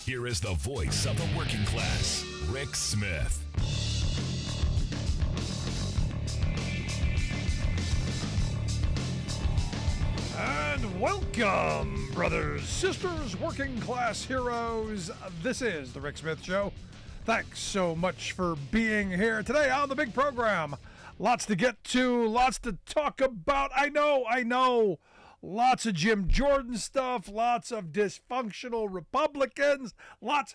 Here is the voice of the working class, Rick Smith. And welcome, brothers, sisters, working class heroes. This is the Rick Smith Show. Thanks so much for being here today on the big program. Lots to get to, lots to talk about. I know. Lots of Jim Jordan stuff, lots of dysfunctional Republicans, lots.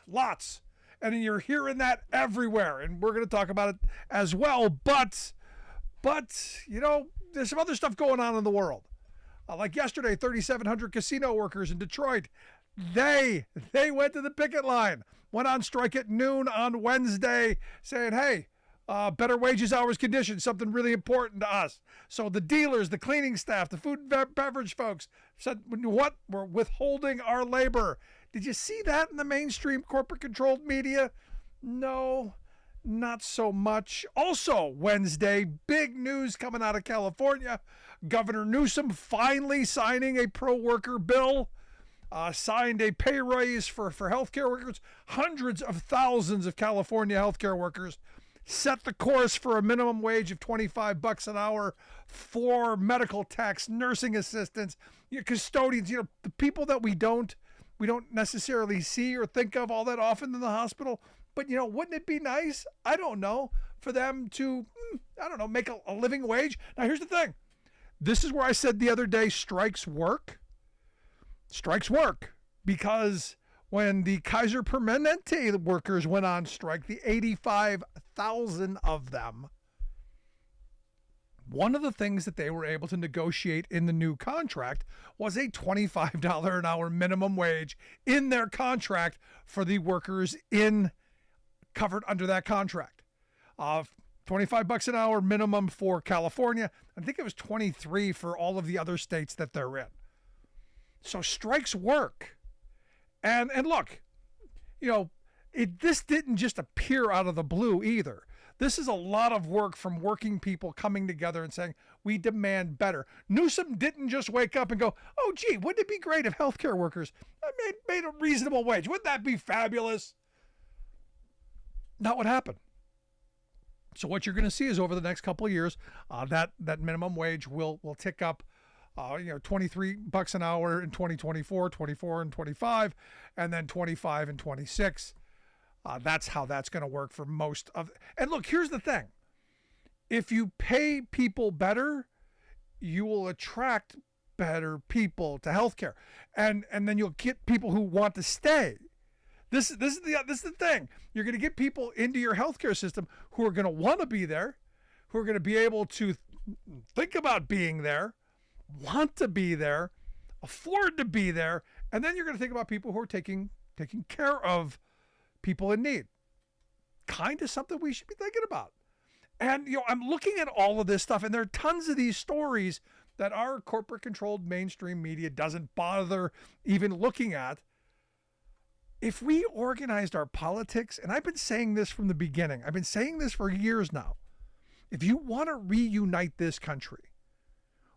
And you're hearing that everywhere, and we're going to talk about it as well. But you know, there's some other stuff going on in the world. Like yesterday, 3,700 casino workers in Detroit, they went to the picket line, went on strike at noon on Wednesday, saying, hey, better wages, hours, conditions, something really important to us. So the dealers, the cleaning staff, the food and beverage folks said, what? We're withholding our labor. Did you see that in the mainstream corporate-controlled media? No, not so much. Also, Wednesday, big news coming out of California. Governor Newsom finally signing a pro-worker bill. Signed a pay raise for healthcare workers. Hundreds of thousands of California healthcare workers set the course for a minimum wage of $25 an hour for medical techs, nursing assistants, custodians, the people that we don't necessarily see or think of all that often in the hospital. But, wouldn't it be nice? I don't know, for them to, make a living wage. Now, here's the thing. This is where I said the other day, strikes work. Strikes work because when the Kaiser Permanente workers went on strike, the 85,000 of them, one of the things that they were able to negotiate in the new contract was a $25 an hour minimum wage in their contract for the workers covered under that contract. $25 an hour minimum for California. I think it was 23 for all of the other states that they're in. So strikes work. And look, this didn't just appear out of the blue either. This is a lot of work from working people coming together and saying, we demand better. Newsom didn't just wake up and go, oh, gee, wouldn't it be great if healthcare workers made a reasonable wage? Wouldn't that be fabulous? Not what happened. So what you're going to see is over the next couple of years, that minimum wage will tick up. $23 an hour in 2024, 24 and 25, and then 25 and 26. That's how that's going to work for most of. And look, here's the thing. If you pay people better, you will attract better people to healthcare. And then you'll get people who want to stay. This is the thing. You're going to get people into your healthcare system who are going to want to be there, who are going to be able to think about being there, want to be there, afford to be there, and then you're going to think about people who are taking care of people in need. Kind of something we should be thinking about. And I'm looking at all of this stuff, and there are tons of these stories that our corporate-controlled mainstream media doesn't bother even looking at. If we organized our politics, and I've been saying this from the beginning, I've been saying this for years now, if you want to reunite this country,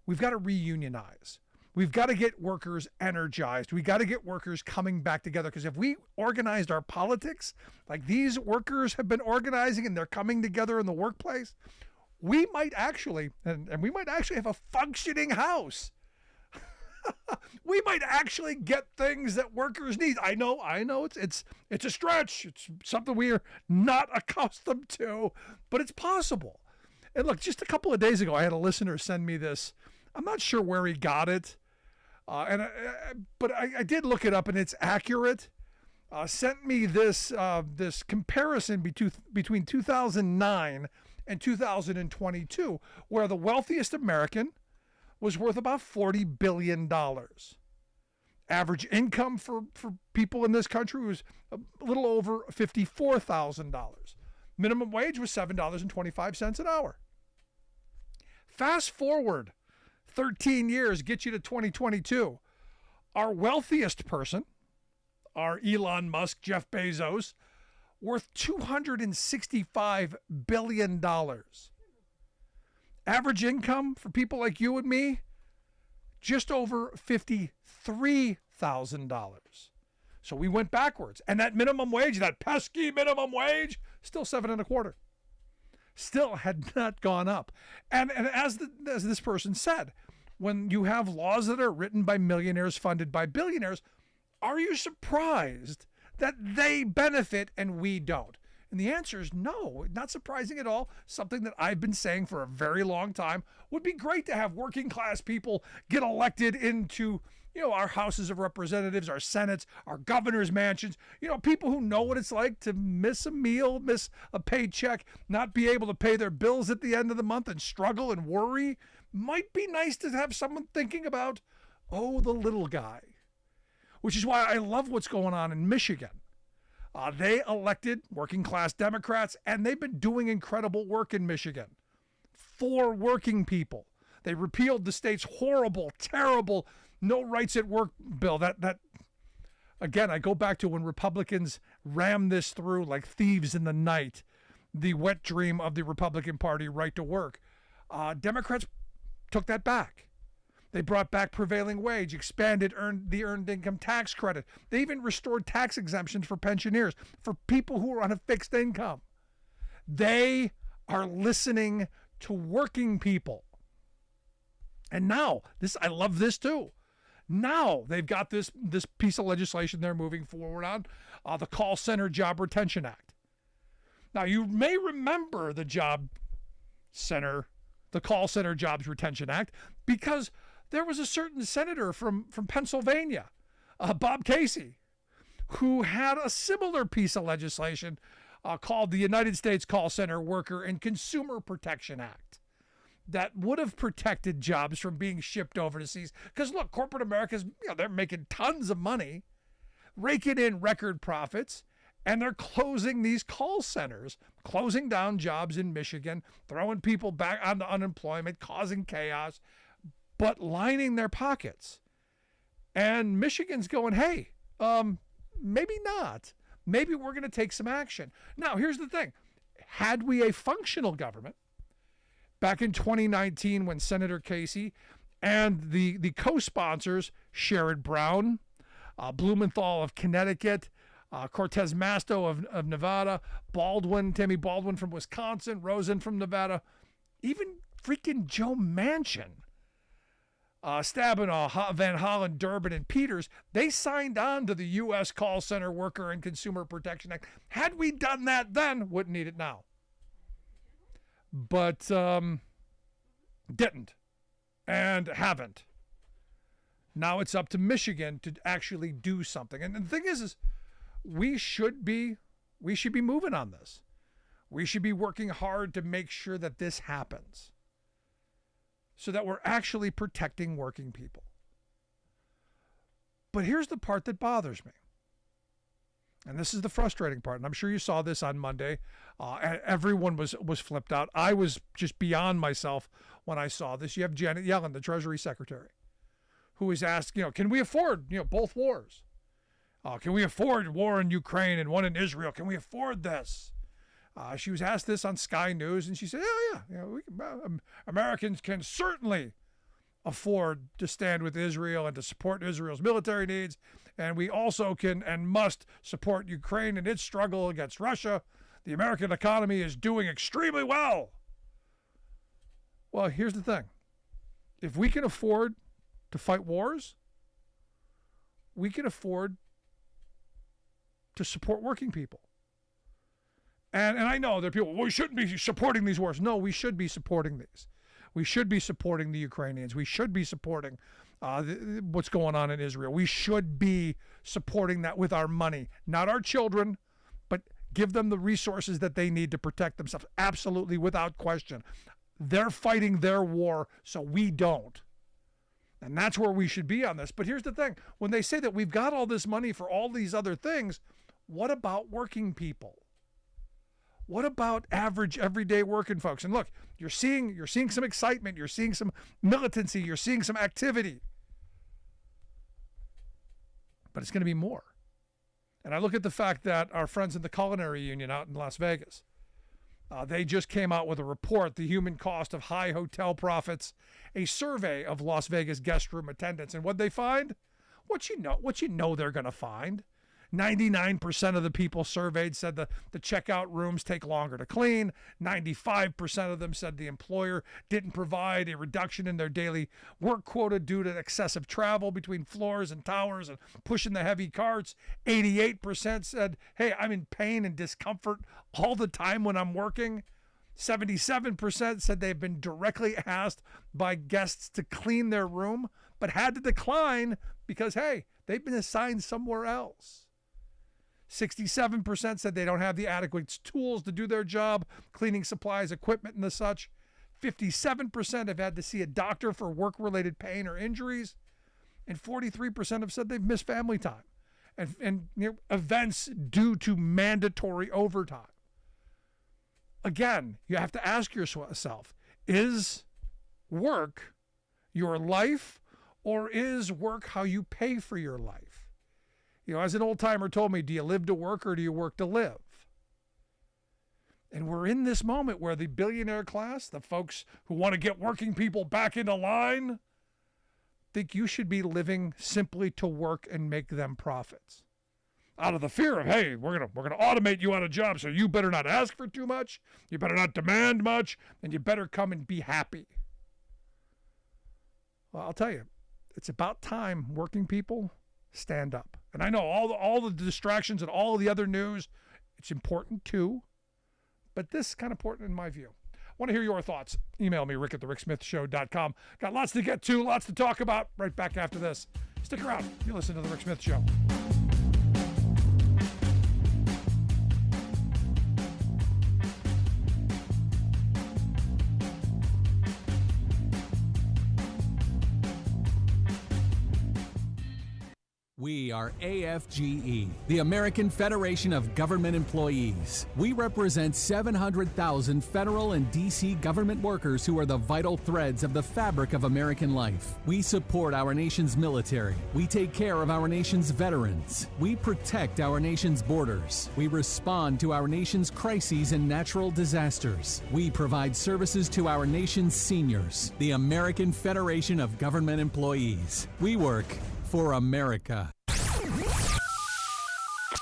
we've got to reunionize. We've got to get workers energized. We got to get workers coming back together. Because if we organized our politics like these workers have been organizing and they're coming together in the workplace, we might actually, and we might actually have a functioning House. We might actually get things that workers need. I know it's a stretch. It's something we are not accustomed to, but it's possible. And look, just a couple of days ago, I had a listener send me this. I'm not sure where he got it, but I did look it up, and it's accurate. Sent me this comparison between 2009 and 2022, where the wealthiest American was worth about $40 billion. Average income for people in this country was a little over $54,000. Minimum wage was $7.25 an hour. Fast forward 13 years, get you to 2022. Our wealthiest person, our Elon Musk, Jeff Bezos, worth $265 billion. Average income for people like you and me, just over $53,000. So we went backwards. And that minimum wage, that pesky minimum wage, still 7.25. Still had not gone up. And as this person said, when you have laws that are written by millionaires funded by billionaires, are you surprised that they benefit and we don't? And the answer is no, not surprising at all. Something that I've been saying for a very long time. Would be great to have working class people get elected into, our houses of representatives, our senates, our governor's mansions, people who know what it's like to miss a meal, miss a paycheck, not be able to pay their bills at the end of the month and struggle and worry. Might be nice to have someone thinking about, the little guy. Which is why I love what's going on in Michigan. They elected working class Democrats, and they've been doing incredible work in Michigan for working people. They repealed the state's horrible, terrible no rights at work bill. That again, I go back to when Republicans rammed this through like thieves in the night, the wet dream of the Republican Party right to work. Democrats took that back. They brought back prevailing wage, expanded the earned income tax credit. They even restored tax exemptions for pensioners, for people who are on a fixed income. They are listening to working people. And now, I love this too. Now they've got this piece of legislation they're moving forward on, the Call Center Job Retention Act. Now, you may remember the Call Center Jobs Retention Act, because there was a certain senator from Pennsylvania, Bob Casey, who had a similar piece of legislation called the United States Call Center Worker and Consumer Protection Act that would have protected jobs from being shipped overseas. Because look, corporate America's, they're making tons of money, raking in record profits, and they're closing these call centers, closing down jobs in Michigan, throwing people back onto unemployment, causing chaos, but lining their pockets. And Michigan's going, hey, maybe not. Maybe we're going to take some action. Now, here's the thing. Had we a functional government, back in 2019 when Senator Casey and the co-sponsors, Sherrod Brown, Blumenthal of Connecticut, Cortez Masto of Nevada, Tammy Baldwin from Wisconsin, Rosen from Nevada, even freaking Joe Manchin, Stabenow, Van Hollen, Durbin, and Peters, they signed on to the U.S. Call Center Worker and Consumer Protection Act. Had we done that then, wouldn't need it now. But didn't and haven't. Now it's up to Michigan to actually do something. And the thing is we should be moving on this. We should be working hard to make sure that this happens, so that we're actually protecting working people. But here's the part that bothers me. And this is the frustrating part. And I'm sure you saw this on Monday. Everyone was flipped out. I was just beyond myself when I saw this. You have Janet Yellen, the Treasury Secretary, who was asked, can we afford, both wars? Can we afford war in Ukraine and one in Israel? Can we afford this? She was asked this on Sky News, and she said, Americans can certainly afford to stand with Israel and to support Israel's military needs, and we also can and must support Ukraine in its struggle against Russia. The American economy is doing extremely well. Well, here's the thing. If we can afford to fight wars, we can afford to support working people. And I know there are people, we shouldn't be supporting these wars. No, we should be supporting these. We should be supporting the Ukrainians. We should be supporting what's going on in Israel. We should be supporting that with our money, not our children, but give them the resources that they need to protect themselves. Absolutely, without question. They're fighting their war, so we don't. And that's where we should be on this. But here's the thing. When they say that we've got all this money for all these other things, what about working people? What about average, everyday working folks? And look, you're seeing some excitement. You're seeing some militancy. You're seeing some activity. But it's going to be more. And I look at the fact that our friends in the Culinary Union out in Las Vegas, they just came out with a report, The Human Cost of High Hotel Profits, a survey of Las Vegas guest room attendants. And what they find? What you know they're going to find. 99% of the people surveyed said the checkout rooms take longer to clean. 95% of them said the employer didn't provide a reduction in their daily work quota due to excessive travel between floors and towers and pushing the heavy carts. 88% said, hey, I'm in pain and discomfort all the time when I'm working. 77% said they've been directly asked by guests to clean their room, but had to decline because, hey, they've been assigned somewhere else. 67% said they don't have the adequate tools to do their job, cleaning supplies, equipment, and the such. 57% have had to see a doctor for work-related pain or injuries. And 43% have said they've missed family time and events due to mandatory overtime. Again, you have to ask yourself, is work your life, or is work how you pay for your life? As an old timer told me, do you live to work or do you work to live? And we're in this moment where the billionaire class, the folks who want to get working people back into line, think you should be living simply to work and make them profits. Out of the fear of, hey, we're gonna automate you out of job, so you better not ask for too much, you better not demand much, and you better come and be happy. Well, I'll tell you, it's about time working people stand up. And I know all the distractions and all of the other news, it's important too, but this is kind of important in my view. I want to hear your thoughts. Email me, rick@thericksmithshow.com. Got lots to get to, lots to talk about. Right back after this. Stick around. You listen to The Rick Smith Show. We are AFGE, the American Federation of Government Employees. We represent 700,000 federal and D.C. government workers who are the vital threads of the fabric of American life. We support our nation's military. We take care of our nation's veterans. We protect our nation's borders. We respond to our nation's crises and natural disasters. We provide services to our nation's seniors. The American Federation of Government Employees. We work for America.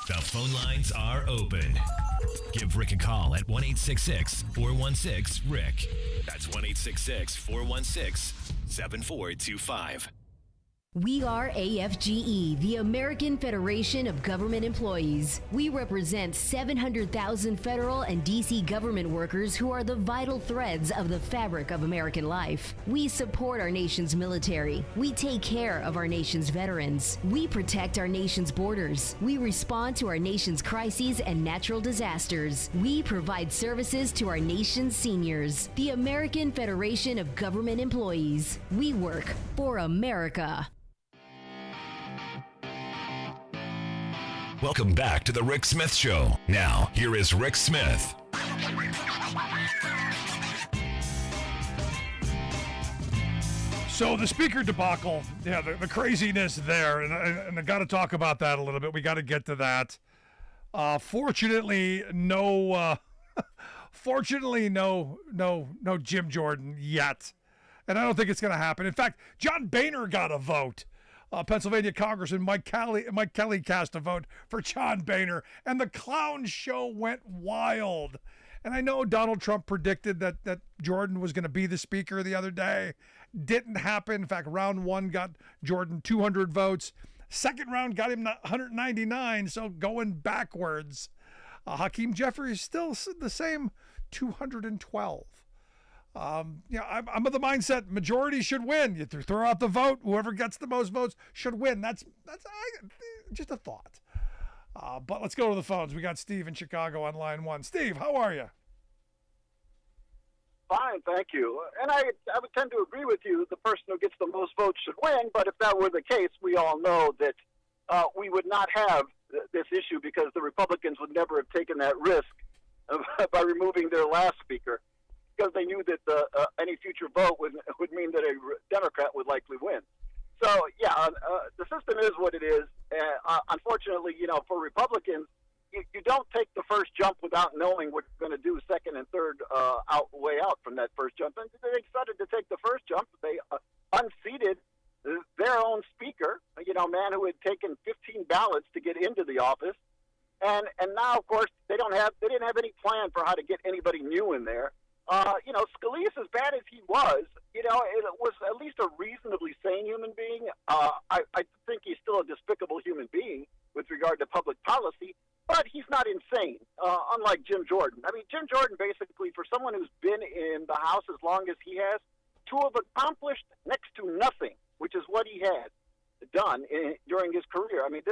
The phone lines are open. Give Rick a call at 1-866-416-RICK. That's 1-866-416-7425. We are AFGE, the American Federation of Government Employees. We represent 700,000 federal and D.C. government workers who are the vital threads of the fabric of American life. We support our nation's military. We take care of our nation's veterans. We protect our nation's borders. We respond to our nation's crises and natural disasters. We provide services to our nation's seniors. The American Federation of Government Employees. We work for America. Welcome back to The Rick Smith Show. Now, here is Rick Smith. So the speaker debacle, the craziness there, and I got to talk about that a little bit. We got to get to that. Fortunately, no Jim Jordan yet, and I don't think it's going to happen. In fact, John Boehner got a vote. Pennsylvania Congressman Mike Kelly cast a vote for John Boehner, and the clown show went wild. And I know Donald Trump predicted that Jordan was going to be the speaker the other day. Didn't happen. In fact, round one got Jordan 200 votes. Second round got him 199, so going backwards. Hakeem Jeffries still the same 212. I'm of the mindset majority should win. You throw out the vote, whoever gets the most votes should win. That's just a thought. But let's go to the phones. We got Steve in Chicago on line one. Steve, how are you? Fine, thank you. And I would tend to agree with you. The person who gets the most votes should win. But if that were the case, we all know that we would not have this issue because the Republicans would never have taken that risk by removing their last speaker, because they knew that any future vote would mean that a Democrat would likely win. So, the system is what it is. Unfortunately, for Republicans, you don't take the first jump without knowing what you're going to do second and third way out from that first jump. And they decided to take the first jump. They unseated their own speaker, a man who had taken 15 ballots to get into the office, and now, of course, they didn't have any plan for how to get anybody new in there. Scalise, as bad as he was, it was at least a reasonably sane human being. I think he's still a despicable human being with regard to public policy, but he's not insane, unlike Jim Jordan. I mean, Jim Jordan, basically, for someone who's been in the House as long as he has, to have accomplished next to nothing, which is what he had done during his career. I mean,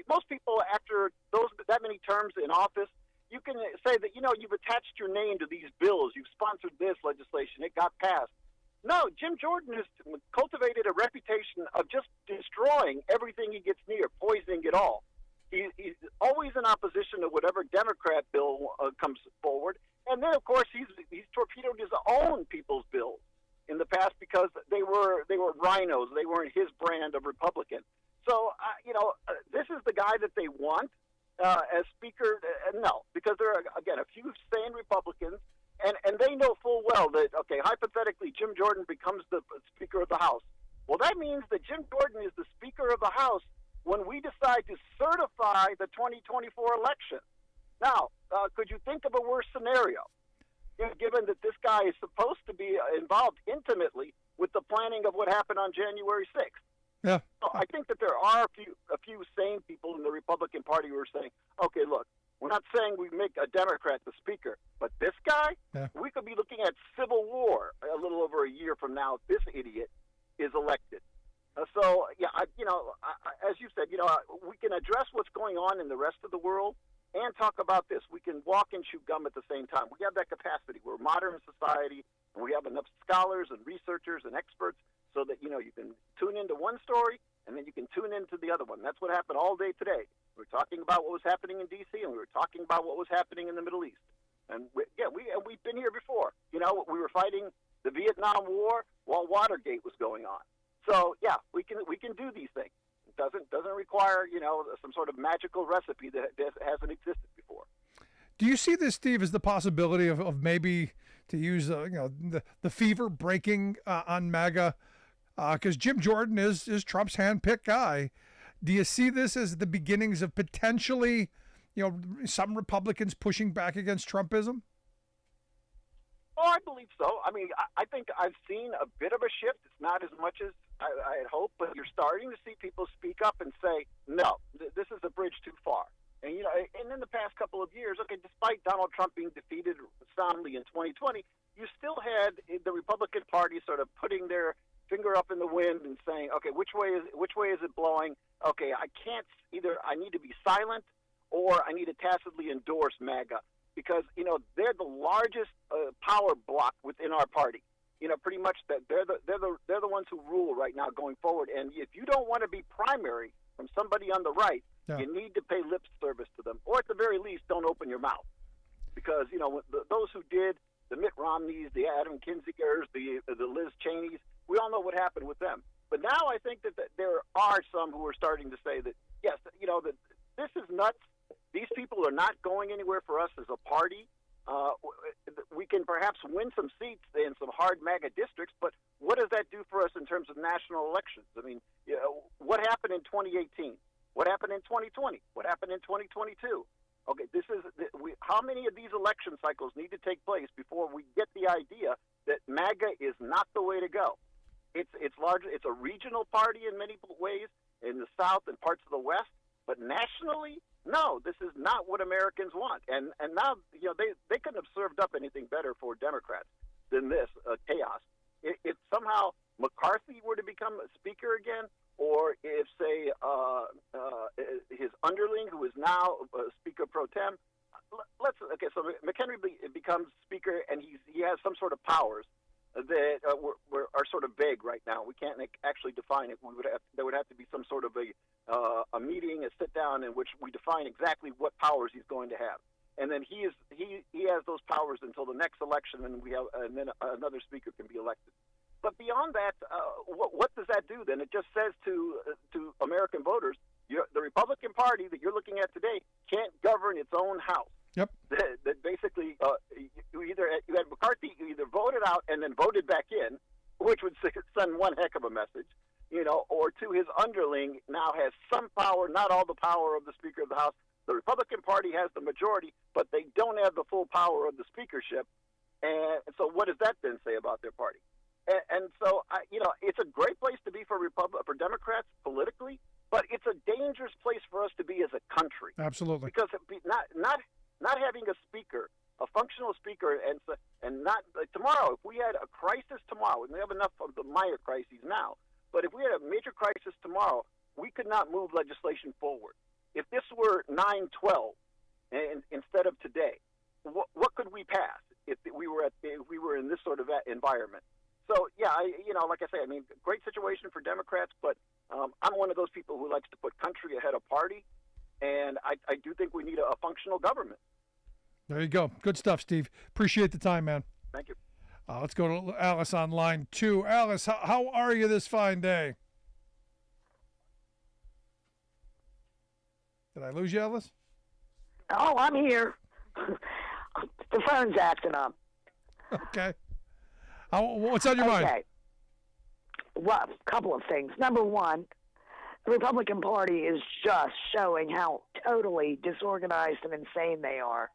most people, after that many terms in office, you can say that, you've attached your name to these bills. You've sponsored this legislation. It got passed. No, Jim Jordan has cultivated a reputation of just destroying everything he gets near, poisoning it all. He's always in opposition to whatever Democrat bill comes forward. And then, of course, he's torpedoed his own people's bills in the past because they were rhinos. They weren't his brand of Republican. So, this is the guy that they want as Speaker. No, because there are, again, a few sane Republicans, and they know full well that, okay, hypothetically, Jim Jordan becomes the Speaker of the House. Well, that means that Jim Jordan is the Speaker of the House when we decide to certify the 2024 election. Now, could you think of a worse scenario? Given that this guy is supposed to be involved intimately with the planning of what happened on January 6th. Yeah. So I think that there are a few sane people in the Republican Party who are saying, okay, look, we're not saying we make a Democrat the Speaker, but this guy, we could be looking at civil war a little over a year from now if this idiot is elected. As you said, we can address what's going on in the rest of the world and talk about this. We can walk and chew gum at the same time. We have that capacity. We're a modern society, and we have enough scholars and researchers and experts so that, you can tune into one story, and then you can tune into the other one. That's what happened all day today. We were talking about what was happening in D.C., and we were talking about what was happening in the Middle East. And we've been here before. We were fighting the Vietnam War while Watergate was going on. So, we can do these things. It doesn't require, some sort of magical recipe that hasn't existed before. Do you see this, Steve, as the possibility of maybe, to use the fever breaking on MAGA? Because Jim Jordan is Trump's handpicked guy. Do you see this as the beginnings of potentially, some Republicans pushing back against Trumpism? Oh, I believe so. I mean, I think I've seen a bit of a shift. It's not as much as I had hoped, but you're starting to see people speak up and say, no, this is a bridge too far. And, and in the past couple of years, okay, despite Donald Trump being defeated soundly in 2020, you still had the Republican Party sort of putting their finger up in the wind and saying, okay, which way is it blowing? Okay, I need to be silent or I need to tacitly endorse MAGA. Because, they're the largest power block within our party. Pretty much that they're the ones who rule right now going forward. And if you don't want to be primary from somebody on the right, you need to pay lip service to them, or at the very least, don't open your mouth. Because those who did, the Mitt Romneys, the Adam Kinzingers, the Liz Cheneys, we all know what happened with them. But now I think that there are some who are starting to say that yes, that this is nuts. These people are not going anywhere for us as a party. We can perhaps win some seats in some hard MAGA districts, but what does that do for us in terms of national elections? I mean, what happened in 2018? What happened in 2020? What happened in 2022? Okay, how many of these election cycles need to take place before we get the idea that MAGA is not the way to go? It's large. It's a regional party in many ways in the South and parts of the West, but nationally, no, this is not what Americans want. And now, they couldn't have served up anything better for Democrats than this chaos. If somehow McCarthy were to become a speaker again, or if, say, his underling, who is now Speaker pro tem, so McHenry becomes speaker, and he has some sort of powers that are sort of vague right now. We can't actually define it. There would have to be some sort of a meeting, a sit down, in which we define exactly what powers he's going to have. And then he has those powers until the next election, and then another speaker can be elected. But beyond that, what does that do then? It just says to American voters, the Republican Party that you're looking at today can't govern its own house. Yep. That basically you had McCarthy either voted out and then voted back in, which would send one heck of a message. or to his underling now has some power, not all the power of the Speaker of the House. The Republican Party has the majority, but they don't have the full power of the speakership. And so what does that then say about their party? And so, it's a great place to be for Democrats politically, but it's a dangerous place for us to be as a country. Absolutely. Because not having a speaker, a functional speaker, and not tomorrow, if we had a crisis tomorrow, and we have enough of the minor crises now, but if we had a major crisis tomorrow, we could not move legislation forward. If this were 9/12 and instead of today, what could we pass if we were in this sort of environment? So yeah, like I say, great situation for Democrats, but I'm one of those people who likes to put country ahead of party, and I do think we need a functional government. There you go. Good stuff, Steve. Appreciate the time, man. Thank you. Let's go to Alice on line 2. Alice, how are you this fine day? Did I lose you, Alice? Oh, I'm here. The phone's acting up. Okay. What's on your mind? Okay. Well, a couple of things. Number one, the Republican Party is just showing how totally disorganized and insane they are.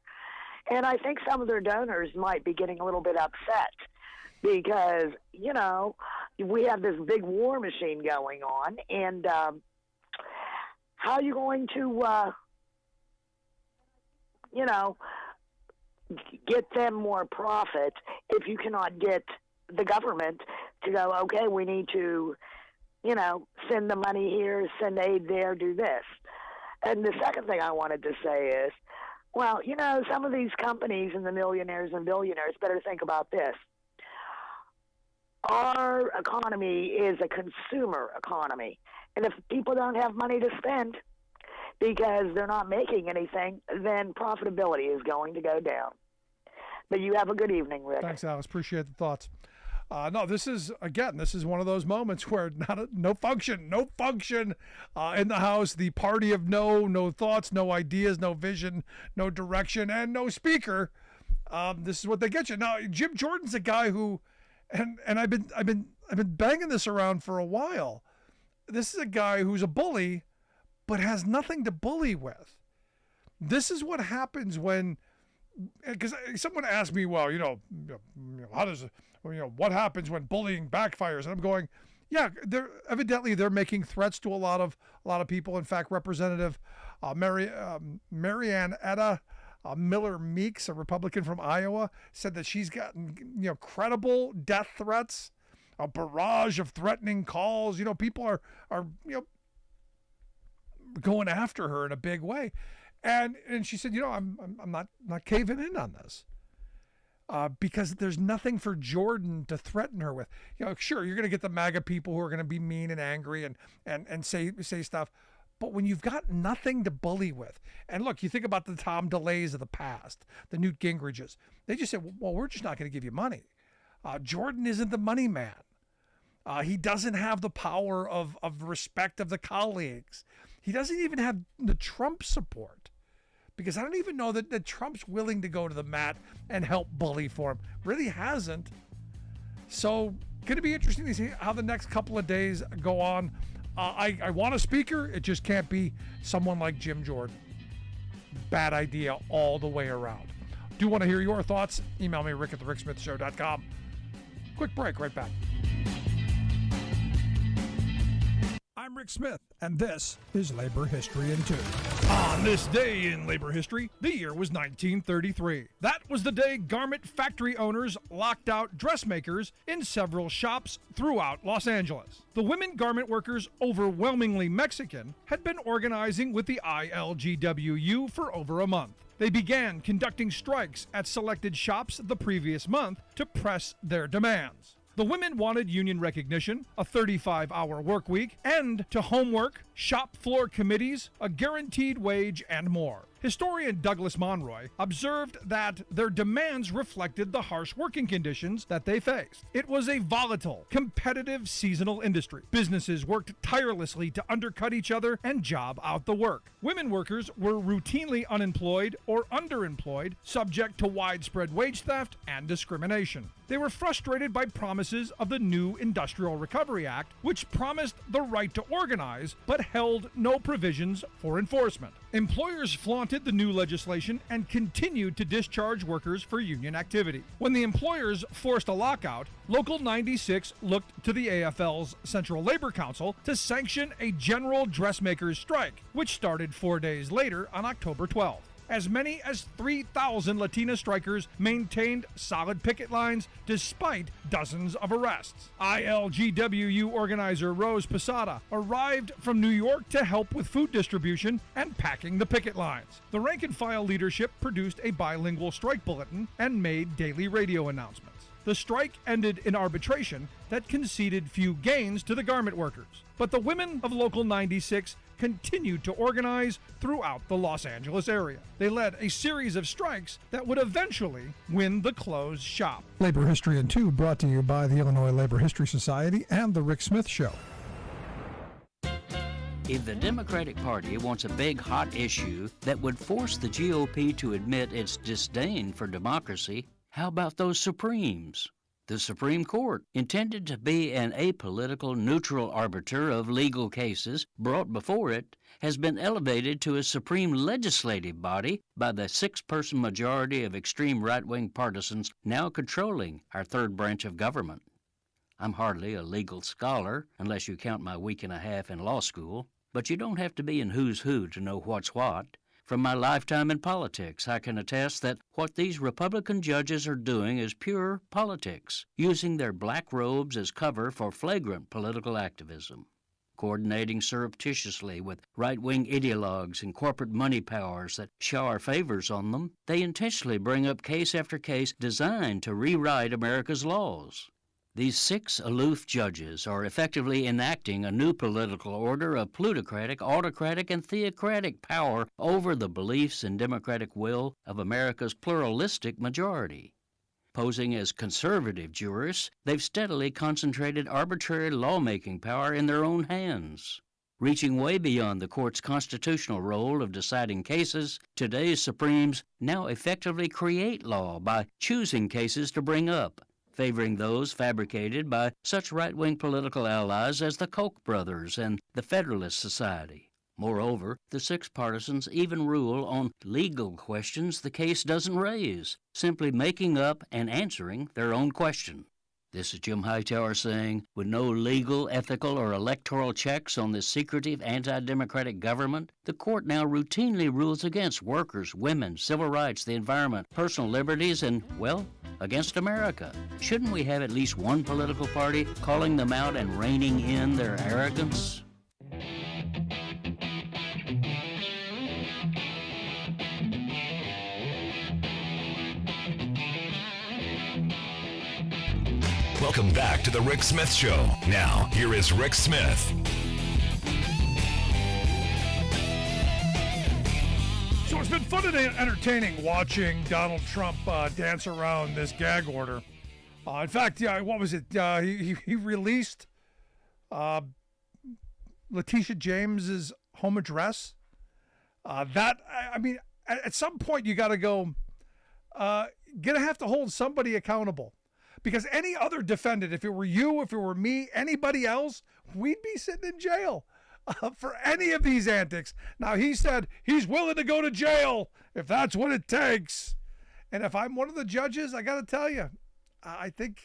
And I think some of their donors might be getting a little bit upset because, we have this big war machine going on. And how are you going to, get them more profit if you cannot get the government to go, okay, we need to, send the money here, send aid there, do this. And the second thing I wanted to say is, well, some of these companies and the millionaires and billionaires better think about this. Our economy is a consumer economy. And if people don't have money to spend because they're not making anything, then profitability is going to go down. But you have a good evening, Rick. Thanks, Alice. Appreciate the thoughts. No, this is one of those moments where no function in the House, the party of no thoughts, no ideas, no vision, no direction, and no speaker. This is what they get you. Now, Jim Jordan's a guy who, and I've been banging this around for a while. This is a guy who's a bully, but has nothing to bully with. This is what happens when, because someone asked me, well, how does what happens when bullying backfires? And I'm going, yeah, they're making threats to a lot of people. In fact, Representative Marianne Etta Miller Meeks, a Republican from Iowa, said that she's gotten credible death threats, a barrage of threatening calls. People are going after her in a big way, and she said, I'm not caving in on this. Because there's nothing for Jordan to threaten her with. Sure, you're going to get the MAGA people who are going to be mean and angry and say stuff, but when you've got nothing to bully with, and look, you think about the Tom DeLays of the past, the Newt Gingriches, they just said, well, we're just not going to give you money. Jordan isn't the money man. He doesn't have the power of respect of the colleagues. He doesn't even have the Trump support. Because I don't even know that Trump's willing to go to the mat and help bully for him. Really hasn't. So, going to be interesting to see how the next couple of days go on. I want a speaker. It just can't be someone like Jim Jordan. Bad idea all the way around. Do want to hear your thoughts? Email me, rick@thericksmithshow.com. Quick break, right back. I'm Rick Smith, and this is Labor History in 2. On this day in labor history, the year was 1933. That was the day garment factory owners locked out dressmakers in several shops throughout Los Angeles. The women garment workers, overwhelmingly Mexican, had been organizing with the ILGWU for over a month. They began conducting strikes at selected shops the previous month to press their demands. The women wanted union recognition, a 35-hour work week, end to homework, shop floor committees, a guaranteed wage, and more. Historian Douglas Monroy observed that their demands reflected the harsh working conditions that they faced. It was a volatile, competitive, seasonal industry. Businesses worked tirelessly to undercut each other and job out the work. Women workers were routinely unemployed or underemployed, subject to widespread wage theft and discrimination. They were frustrated by promises of the new Industrial Recovery Act, which promised the right to organize but held no provisions for enforcement. Employers flaunted the new legislation and continued to discharge workers for union activity. When the employers forced a lockout, Local 96 looked to the AFL's Central Labor Council to sanction a general dressmakers strike, which started 4 days later on October 12th. As many as 3,000 Latina strikers maintained solid picket lines despite dozens of arrests. ILGWU organizer Rose Posada arrived from New York to help with food distribution and packing the picket lines. The rank-and-file leadership produced a bilingual strike bulletin and made daily radio announcements. The strike ended in arbitration that conceded few gains to the garment workers. But the women of Local 96 continued to organize throughout the Los Angeles area. They led a series of strikes that would eventually win the closed shop. Labor History in 2 brought to you by the Illinois Labor History Society and The Rick Smith Show. If the Democratic Party wants a big, hot issue that would force the GOP to admit its disdain for democracy, how about those Supremes? The Supreme Court, intended to be an apolitical, neutral arbiter of legal cases brought before it, has been elevated to a supreme legislative body by the 6-person majority of extreme right-wing partisans now controlling our third branch of government. I'm hardly a legal scholar, unless you count my week and a half in law school, but you don't have to be in who's who to know what's what. From my lifetime in politics, I can attest that what these Republican judges are doing is pure politics, using their black robes as cover for flagrant political activism. Coordinating surreptitiously with right-wing ideologues and corporate money powers that shower favors on them, they intentionally bring up case after case designed to rewrite America's laws. These 6 aloof judges are effectively enacting a new political order of plutocratic, autocratic, and theocratic power over the beliefs and democratic will of America's pluralistic majority. Posing as conservative jurists, they've steadily concentrated arbitrary lawmaking power in their own hands. Reaching way beyond the court's constitutional role of deciding cases, today's Supremes now effectively create law by choosing cases to bring up, favoring those fabricated by such right-wing political allies as the Koch brothers and the Federalist Society. Moreover, the 6 partisans even rule on legal questions the case doesn't raise, simply making up and answering their own question. This is Jim Hightower saying, with no legal, ethical, or electoral checks on this secretive anti-democratic government, the court now routinely rules against workers, women, civil rights, the environment, personal liberties, and, well, against America. Shouldn't we have at least one political party calling them out and reining in their arrogance? Welcome back to the Rick Smith Show. Now, here is Rick Smith. So it's been fun and entertaining watching Donald Trump dance around this gag order. In fact, what was it? He released Letitia James's home address. At some point you got to go. Gonna have to hold somebody accountable. Because any other defendant, if it were you, if it were me, anybody else, we'd be sitting in jail for any of these antics. Now, he said he's willing to go to jail if that's what it takes. And if I'm one of the judges, I got to tell you, I think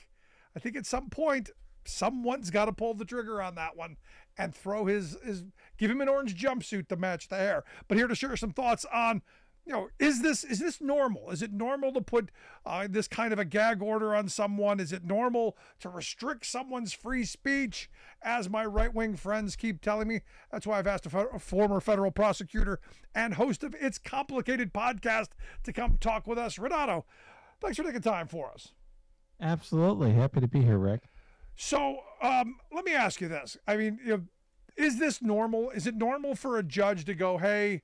at some point, someone's got to pull the trigger on that one and throw give him an orange jumpsuit to match the hair. But here to share some thoughts on, is this normal? Is it normal to put this kind of a gag order on someone? Is it normal to restrict someone's free speech, as my right-wing friends keep telling me? That's why I've asked a former federal prosecutor and host of It's Complicated podcast to come talk with us. Renato, thanks for taking time for us. Absolutely. Happy to be here, Rick. So let me ask you this. I mean, Is this normal? Is it normal for a judge to go, hey,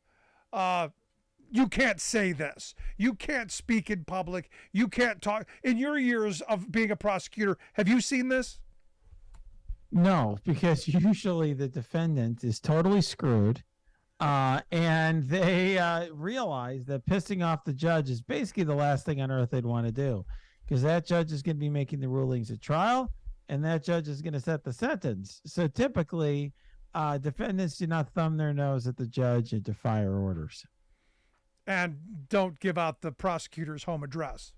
you can't say this. You can't speak in public. You can't talk. In your years of being a prosecutor, have you seen this? No, because usually the defendant is totally screwed, and they realize that pissing off the judge is basically the last thing on earth they'd want to do, because that judge is going to be making the rulings at trial, and that judge is going to set the sentence. So typically, defendants do not thumb their nose at the judge and defy her orders. And don't give out the prosecutor's home address.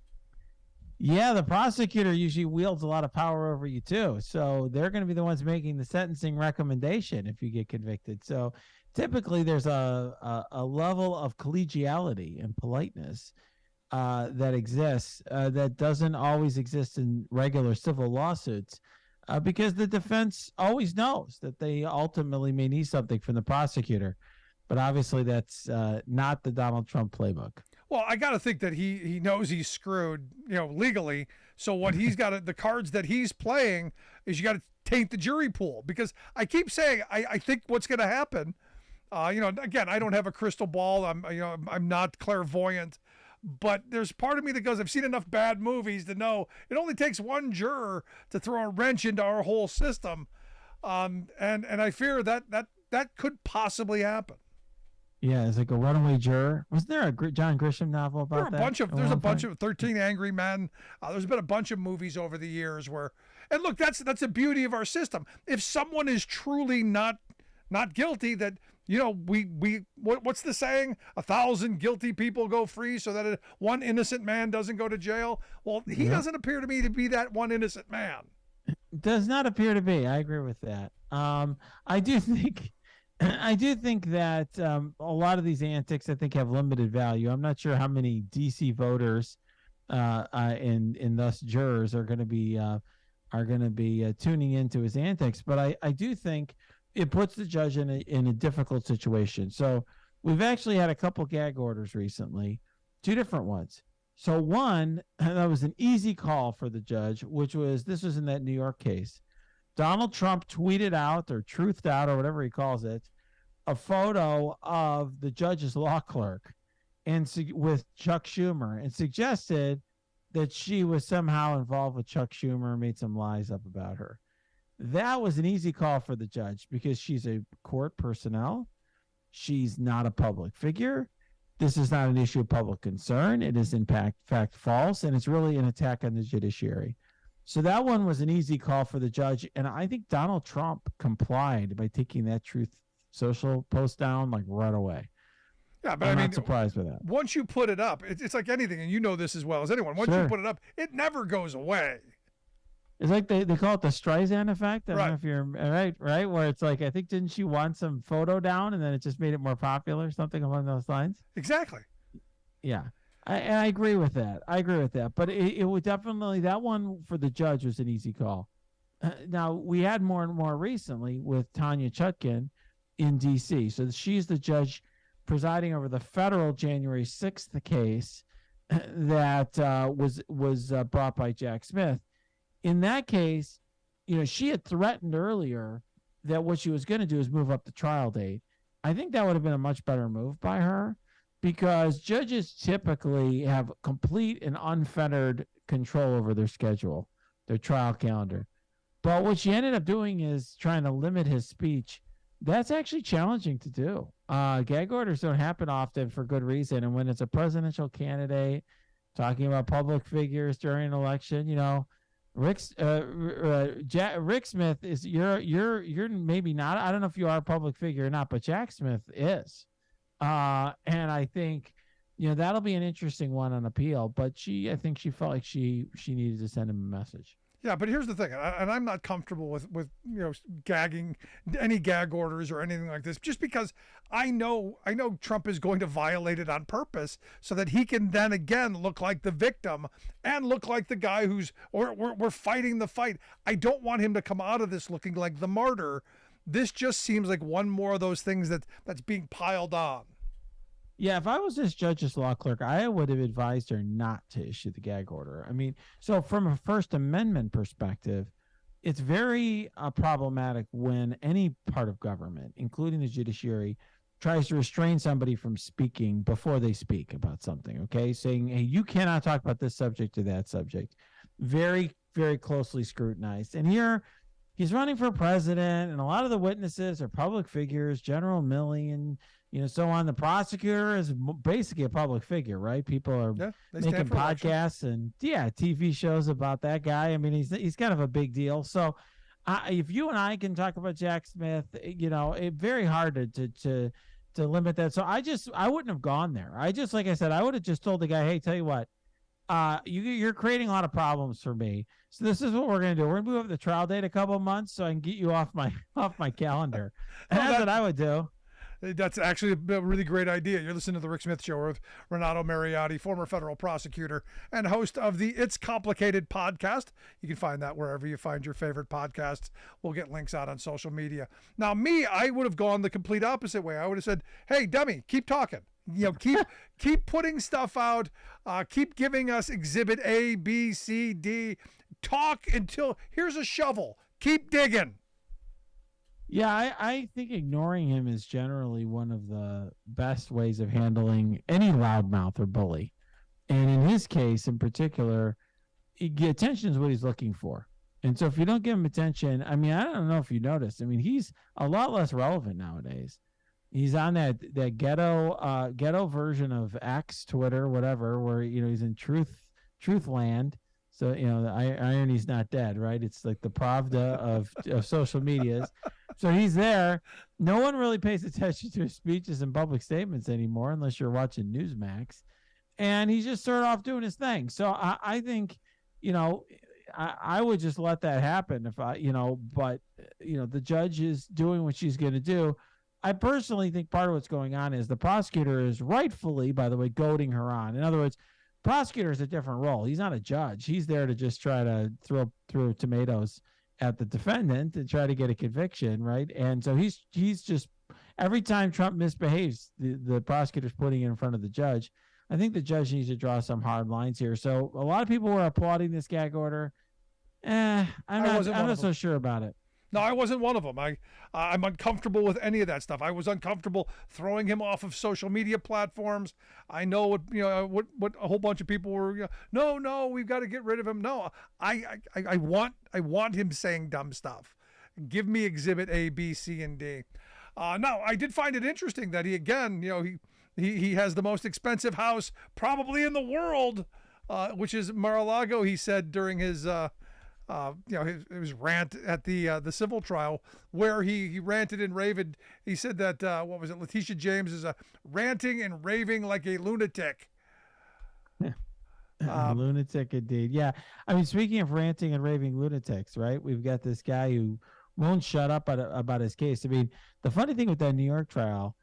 Yeah, the prosecutor usually wields a lot of power over you too. So they're going to be the ones making the sentencing recommendation if you get convicted. So typically there's a level of collegiality and politeness that exists that doesn't always exist in regular civil lawsuits because the defense always knows that they ultimately may need something from the prosecutor. But obviously that's not the Donald Trump playbook. Well, I got to think that he knows he's screwed, legally. So what he's got the cards that he's playing is you got to taint the jury pool, because I keep saying I think what's going to happen. Again, I don't have a crystal ball. I'm not clairvoyant, but there's part of me that goes, I've seen enough bad movies to know it only takes one juror to throw a wrench into our whole system, and I fear that could possibly happen. Yeah, it's like a runaway juror. Wasn't there a John Grisham novel about that? There's a bunch of 13 Angry Men. There's been a bunch of movies over the years where, and look, that's the beauty of our system. If someone is truly not guilty, that what's the saying? 1,000 guilty people go free, so that one innocent man doesn't go to jail. Well, he doesn't appear to me to be that one innocent man. Does not appear to be. I agree with that. I do think that a lot of these antics, I think, have limited value. I'm not sure how many DC voters and thus jurors are going to be tuning into his antics. But I do think it puts the judge in a difficult situation. So we've actually had a couple gag orders recently, two different ones. So one, that was an easy call for the judge, this was in that New York case. Donald Trump tweeted out or truthed out or whatever he calls it, a photo of the judge's law clerk with Chuck Schumer, and suggested that she was somehow involved with Chuck Schumer, made some lies up about her. That was an easy call for the judge because she's a court personnel. She's not a public figure. This is not an issue of public concern. It is in fact false, and it's really an attack on the judiciary. So that one was an easy call for the judge, and I think Donald Trump complied by taking that Truth Social post down like right away. Yeah, but I'm not surprised with that. Once you put it up, it's like anything, and you know this as well as anyone. Once you put it up, it never goes away. It's like they call it the Streisand effect. I don't know if you're right, where it's like, I think, didn't she want some photo down and then it just made it more popular, something along those lines? Exactly. Yeah. I agree with that. But it would definitely, that one for the judge was an easy call. Now, we had more and more recently with Tanya Chutkin in D.C. So she's the judge presiding over the federal January 6th case that was brought by Jack Smith. In that case, she had threatened earlier that what she was going to do is move up the trial date. I think that would have been a much better move by her, because judges typically have complete and unfettered control over their schedule, their trial calendar. But what she ended up doing is trying to limit his speech. That's actually challenging to do. Gag orders don't happen often for good reason. And when it's a presidential candidate talking about public figures during an election, Rick Smith is you're maybe not. I don't know if you are a public figure or not, but Jack Smith is. And I think, that'll be an interesting one on appeal. But I think she felt like she needed to send him a message. Yeah, but here's the thing, and I'm not comfortable with gagging, any gag orders or anything like this, just because I know Trump is going to violate it on purpose so that he can then again look like the victim and look like the guy we're fighting the fight. I don't want him to come out of this looking like the martyr. This just seems like one more of those things that's being piled on. Yeah, if I was this judge's law clerk, I would have advised her not to issue the gag order. I mean, so from a First Amendment perspective, it's very problematic when any part of government, including the judiciary, tries to restrain somebody from speaking before they speak about something, okay? Saying, hey, you cannot talk about this subject or that subject. Very, very closely scrutinized. And here he's running for president, and a lot of the witnesses are public figures, General Milley, and so on. The prosecutor is basically a public figure, right? People are making podcasts and TV shows about that guy. I mean, he's kind of a big deal. So if you and I can talk about Jack Smith, it's very hard to limit that. So I wouldn't have gone there. Like I said, I would have just told the guy, hey, tell you what, you're creating a lot of problems for me. So this is what we're going to do. We're going to move up the trial date a couple of months so I can get you off my calendar. And that's what I would do. That's actually a really great idea. You're listening to the Rick Smith Show with Renato Mariotti, former federal prosecutor and host of the It's Complicated podcast. You can find that wherever you find your favorite podcasts. We'll get links out on social media. Now, I would have gone the complete opposite way. I would have said, hey, dummy, keep talking. Keep putting stuff out. Keep giving us exhibit A, B, C, D. Talk until here's a shovel. Keep digging. Yeah, I think ignoring him is generally one of the best ways of handling any loudmouth or bully. And in his case in particular, attention is what he's looking for. And so if you don't give him attention, I mean, I don't know if you noticed. I mean, he's a lot less relevant nowadays. He's on that ghetto version of X, Twitter, whatever, where he's in truth land. So the irony's not dead, right? It's like the Pravda of social medias. So he's there. No one really pays attention to his speeches and public statements anymore, unless you're watching Newsmax. And he's just sort of off doing his thing. So I think, I would just let that happen if but the judge is doing what she's going to do. I personally think part of what's going on is the prosecutor is rightfully, by the way, goading her on. In other words, prosecutor is a different role. He's not a judge. He's there to just try to throw tomatoes at the defendant to try to get a conviction, right? And so he's just, every time Trump misbehaves, the prosecutor's putting it in front of the judge. I think the judge needs to draw some hard lines here. So a lot of people were applauding this gag order. I'm not so sure about it. No, I wasn't one of them. I'm uncomfortable with any of that stuff. I was uncomfortable throwing him off of social media platforms. I know what a whole bunch of people were. No, we've got to get rid of him. No, I want him saying dumb stuff. Give me exhibit A, B, C, and D. Now, I did find it interesting that he has the most expensive house probably in the world, which is Mar-a-Lago. He said during his his rant at the civil trial, where he ranted and raved. He said that Letitia James is ranting and raving like a lunatic. Lunatic indeed. Yeah, I mean, speaking of ranting and raving lunatics, right? We've got this guy who won't shut up about his case. I mean, the funny thing with that New York trial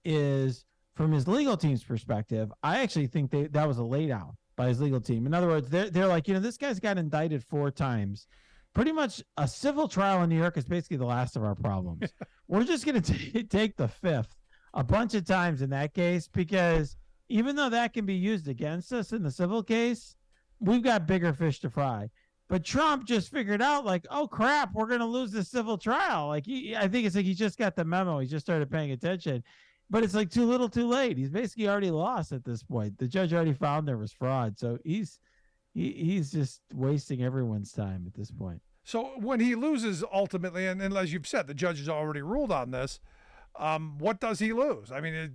is, from his legal team's perspective, I actually think that was a laydown by his legal team. In other words, they're like, this guy's got indicted 4 times. Pretty much a civil trial in New York is basically the last of our problems. We're just going to take the 5th a bunch of times in that case, because even though that can be used against us in the civil case, we've got bigger fish to fry. But Trump just figured out, like, oh crap, we're going to lose the civil trial. Like, I think it's like he just got the memo. He just started paying attention. But it's like too little, too late. He's basically already lost at this point. The judge already found there was fraud. So he's just wasting everyone's time at this point. So when he loses ultimately, and as you've said, the judge has already ruled on this, what does he lose? I mean,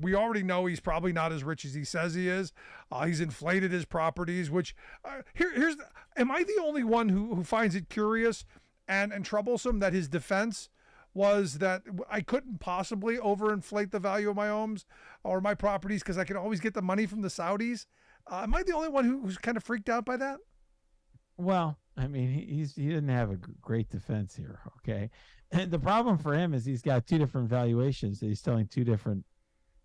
we already know he's probably not as rich as he says he is. He's inflated his properties, which am I the only one who finds it curious and troublesome that his defense was that I couldn't possibly overinflate the value of my homes or my properties because I can always get the money from the Saudis? Am I the only one who's kind of freaked out by that? Well, I mean, he didn't have a great defense here, okay? And the problem for him is he's got 2 different valuations that he's telling 2 different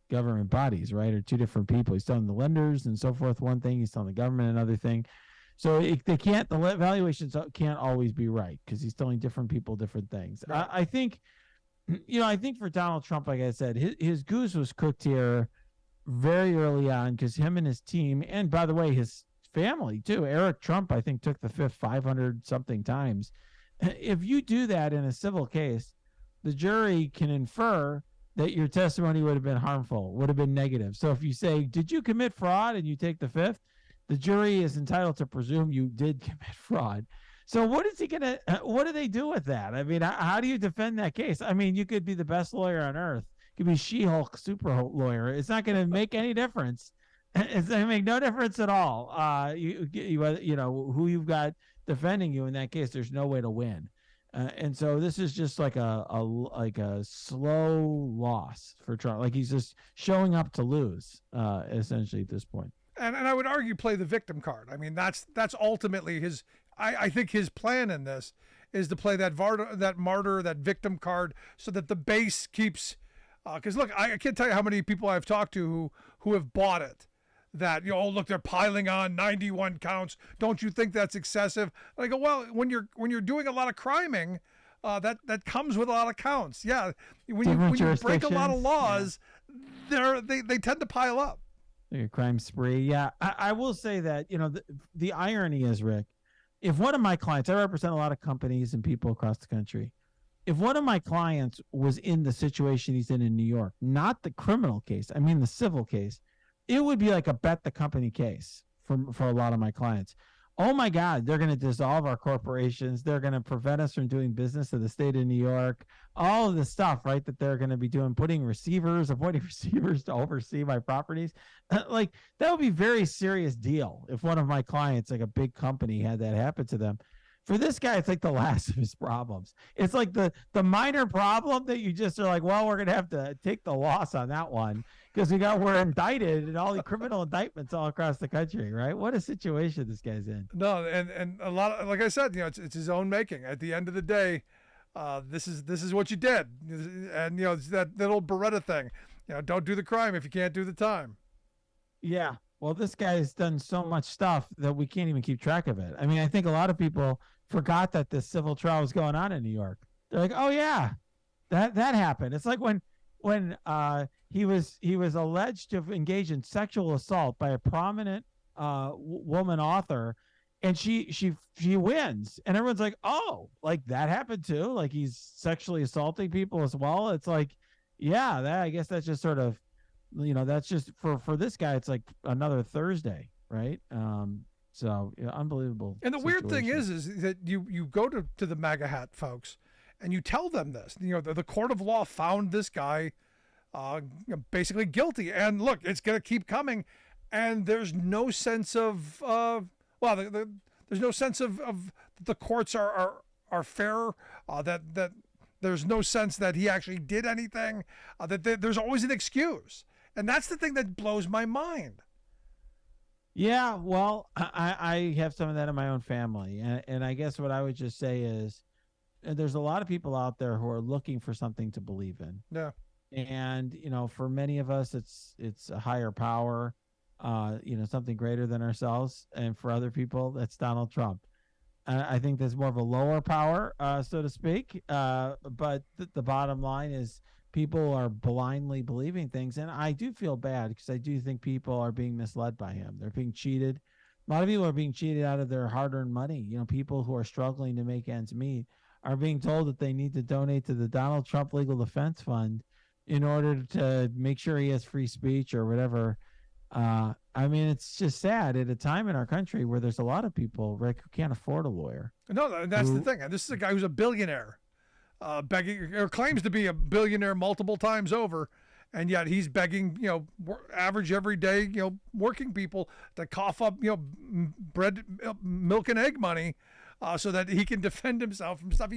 government bodies, right, or 2 different people. He's telling the lenders and so forth one thing, he's telling the government another thing. So the valuations can't always be right because he's telling different people different things. Right. I think for Donald Trump, like I said, his goose was cooked here very early on because him and his team, and by the way, his family too. Eric Trump, I think, took the 5th 500 something times. If you do that in a civil case, the jury can infer that your testimony would have been harmful, would have been negative. So if you say, did you commit fraud, and you take the fifth, the jury is entitled to presume you did commit fraud. So what do they do with that? I mean, how do you defend that case? I mean, you could be the best lawyer on earth. You could be She-Hulk super lawyer. It's not going to make any difference. It's going to make no difference at all. You know, who you've got defending you in that case, there's no way to win. And so this is just like a slow loss for Trump. Like he's just showing up to lose, essentially at this point. And I would argue play the victim card. I mean, that's ultimately his. I think his plan in this is to play that martyr, that victim card, so that the base keeps. Because look, I can't tell you how many people I've talked to who have bought it. That, you know, oh, look, they're piling on 91 counts. Don't you think that's excessive? And I go, well, when you're doing a lot of criming, that comes with a lot of counts. Yeah, when you break a lot of laws, they tend to pile up. Like a crime spree. Yeah, I will say that, you know, the irony is, Rick, if one of my clients, I represent a lot of companies and people across the country. If one of my clients was in the situation he's in New York, not the criminal case, I mean the civil case, it would be like a bet the company case for a lot of my clients. Oh my God, they're going to dissolve our corporations. They're going to prevent us from doing business in the state of New York. All of the stuff, right, that they're going to be doing, appointing receivers to oversee my properties. Like, that would be a very serious deal if one of my clients, like a big company, had that happen to them. For this guy, it's like the last of his problems. It's like the minor problem that you just are like, well, we're going to have to take the loss on that one because we're indicted and all the criminal indictments all across the country, right? What a situation this guy's in. No, and a lot of, like I said, you know, it's his own making. At the end of the day, this is what you did, and you know, it's that little Beretta thing. You know, don't do the crime if you can't do the time. Yeah. Well, this guy has done so much stuff that we can't even keep track of it. I mean, I think a lot of people forgot that this civil trial was going on in New York. They're like, oh yeah, that happened. It's like when he was alleged to have engaged in sexual assault by a prominent woman author, and she wins, and everyone's like, oh, like that happened too, like he's sexually assaulting people as well. It's like, yeah, I guess that's just sort of, you know, that's just for this guy, it's like another Thursday, right? So yeah, unbelievable. And the weird thing is that you go to the MAGA hat folks and you tell them this, you know, the court of law found this guy basically guilty, and look, it's going to keep coming, and there's no sense of there's no sense of the courts are fair, that there's no sense that he actually did anything, that there's always an excuse. And that's the thing that blows my mind. Yeah, well, I have some of that in my own family. And I guess what I would just say is there's a lot of people out there who are looking for something to believe in. Yeah. And, you know, for many of us, it's a higher power, you know, something greater than ourselves. And for other people, that's Donald Trump. I think there's more of a lower power, so to speak. But the bottom line is people are blindly believing things. And I do feel bad because I do think people are being misled by him. They're being cheated. A lot of people are being cheated out of their hard-earned money. You know, people who are struggling to make ends meet are being told that they need to donate to the Donald Trump Legal Defense Fund in order to make sure he has free speech or whatever. I mean, it's just sad at a time in our country where there's a lot of people, Rick, who can't afford a lawyer. No, that's the thing. This is a guy who's a billionaire, begging, or claims to be a billionaire multiple times over, and yet he's begging, you know, average everyday, you know, working people to cough up, you know, bread, milk and egg money, so that he can defend himself from stuff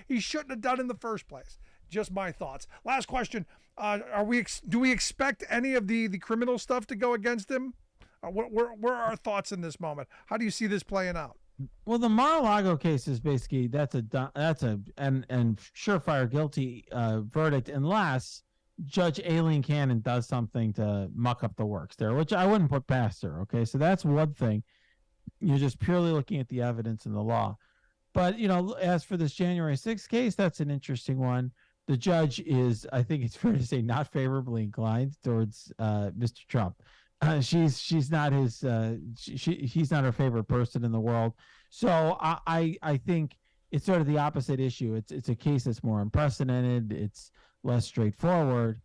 he shouldn't have done in the first place. Just my thoughts. Last question: do we expect any of the criminal stuff to go against him? Where are our thoughts in this moment? How do you see this playing out? Well, the Mar-a-Lago case is basically that's a surefire guilty verdict unless Judge Aileen Cannon does something to muck up the works there, which I wouldn't put past her. Okay, so that's one thing. You're just purely looking at the evidence and the law. But, you know, as for this January 6th case, that's an interesting one. The judge is, I think it's fair to say, not favorably inclined towards Mr. Trump. She's not his he's not her favorite person in the world. So I think it's sort of the opposite issue. It's a case that's more unprecedented. It's less straightforward.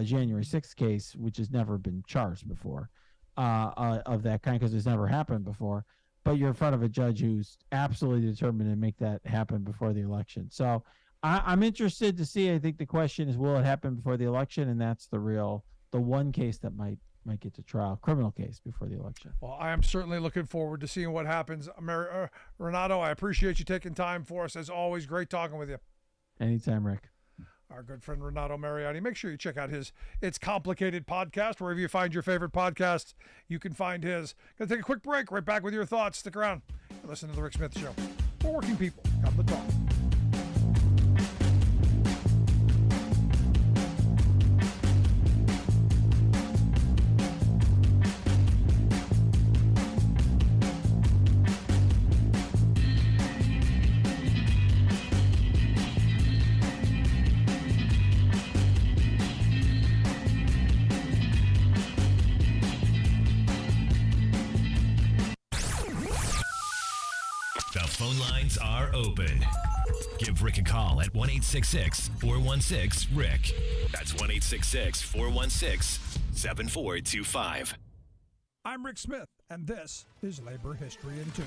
January 6th case, which has never been charged before, of that kind, because it's never happened before. But you're in front of a judge who's absolutely determined to make that happen before the election. So I'm interested to see. I think the question is, will it happen before the election? And that's the one case that might get to trial, criminal case before the election. Well, I am certainly looking forward to seeing what happens. Renato, I appreciate you taking time for us. As always, great talking with you. Anytime, Rick. Our good friend Renato Mariotti. Make sure you check out his It's Complicated podcast. Wherever you find your favorite podcasts, you can find his. Gonna take a quick break. Right back with your thoughts. Stick around. Listen to The Rick Smith Show. For working people. Come to talk. Phone lines are open. Give Rick a call at 1-866-416-RICK. That's 1-866-416-7425. I'm Rick Smith, and this is Labor History in 2.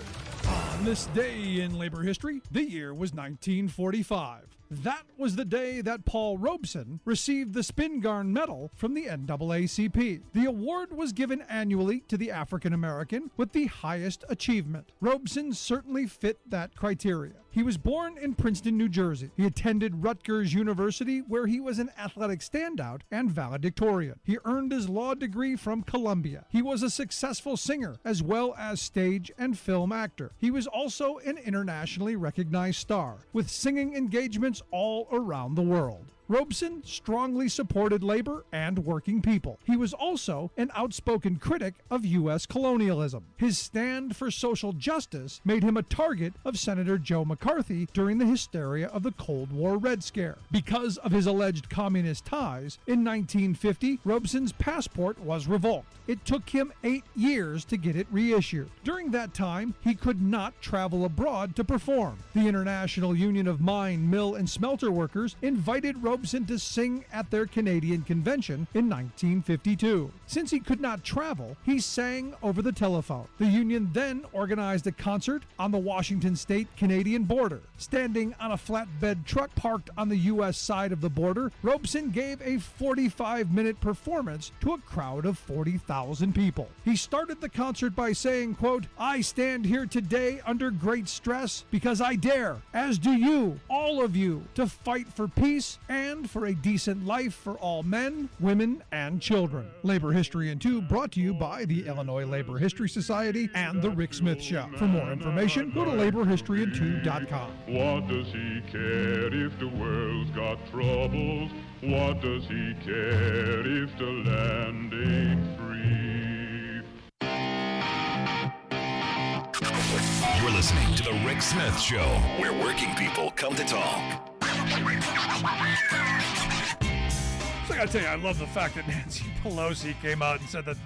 On this day in labor history, the year was 1945. That was the day that Paul Robeson received the Spingarn Medal from the NAACP. The award was given annually to the African American with the highest achievement. Robeson certainly fit that criteria. He was born in Princeton, New Jersey. He attended Rutgers University, where he was an athletic standout and valedictorian. He earned his law degree from Columbia. He was a successful singer as well as stage and film actor. He was also an internationally recognized star, with singing engagements all around the world. Robeson strongly supported labor and working people. He was also an outspoken critic of U.S. colonialism. His stand for social justice made him a target of Senator Joe McCarthy during the hysteria of the Cold War Red Scare. Because of his alleged communist ties, in 1950, Robeson's passport was revoked. It took him 8 years to get it reissued. During that time, he could not travel abroad to perform. The International Union of Mine, Mill, and Smelter Workers invited Robeson to sing at their Canadian convention in 1952. Since he could not travel, he sang over the telephone. The union then organized a concert on the Washington state-Canadian border. Standing on a flatbed truck parked on the U.S. side of the border, Robeson gave a 45-minute performance to a crowd of 40,000 people. He started the concert by saying, quote, "I stand here today under great stress because I dare, as do you, all of you, to fight for peace and for a decent life for all men, women, and children." Labor History in 2 brought to you by the Illinois Labor History Society and The Rick Smith Show. For more information, go to laborhistoryin2.com. What does he care if the world's got troubles? What does he care if the land ain't free? You're listening to The Rick Smith Show, where working people come to talk. So I gotta tell you, I love the fact that Nancy Pelosi came out and said that,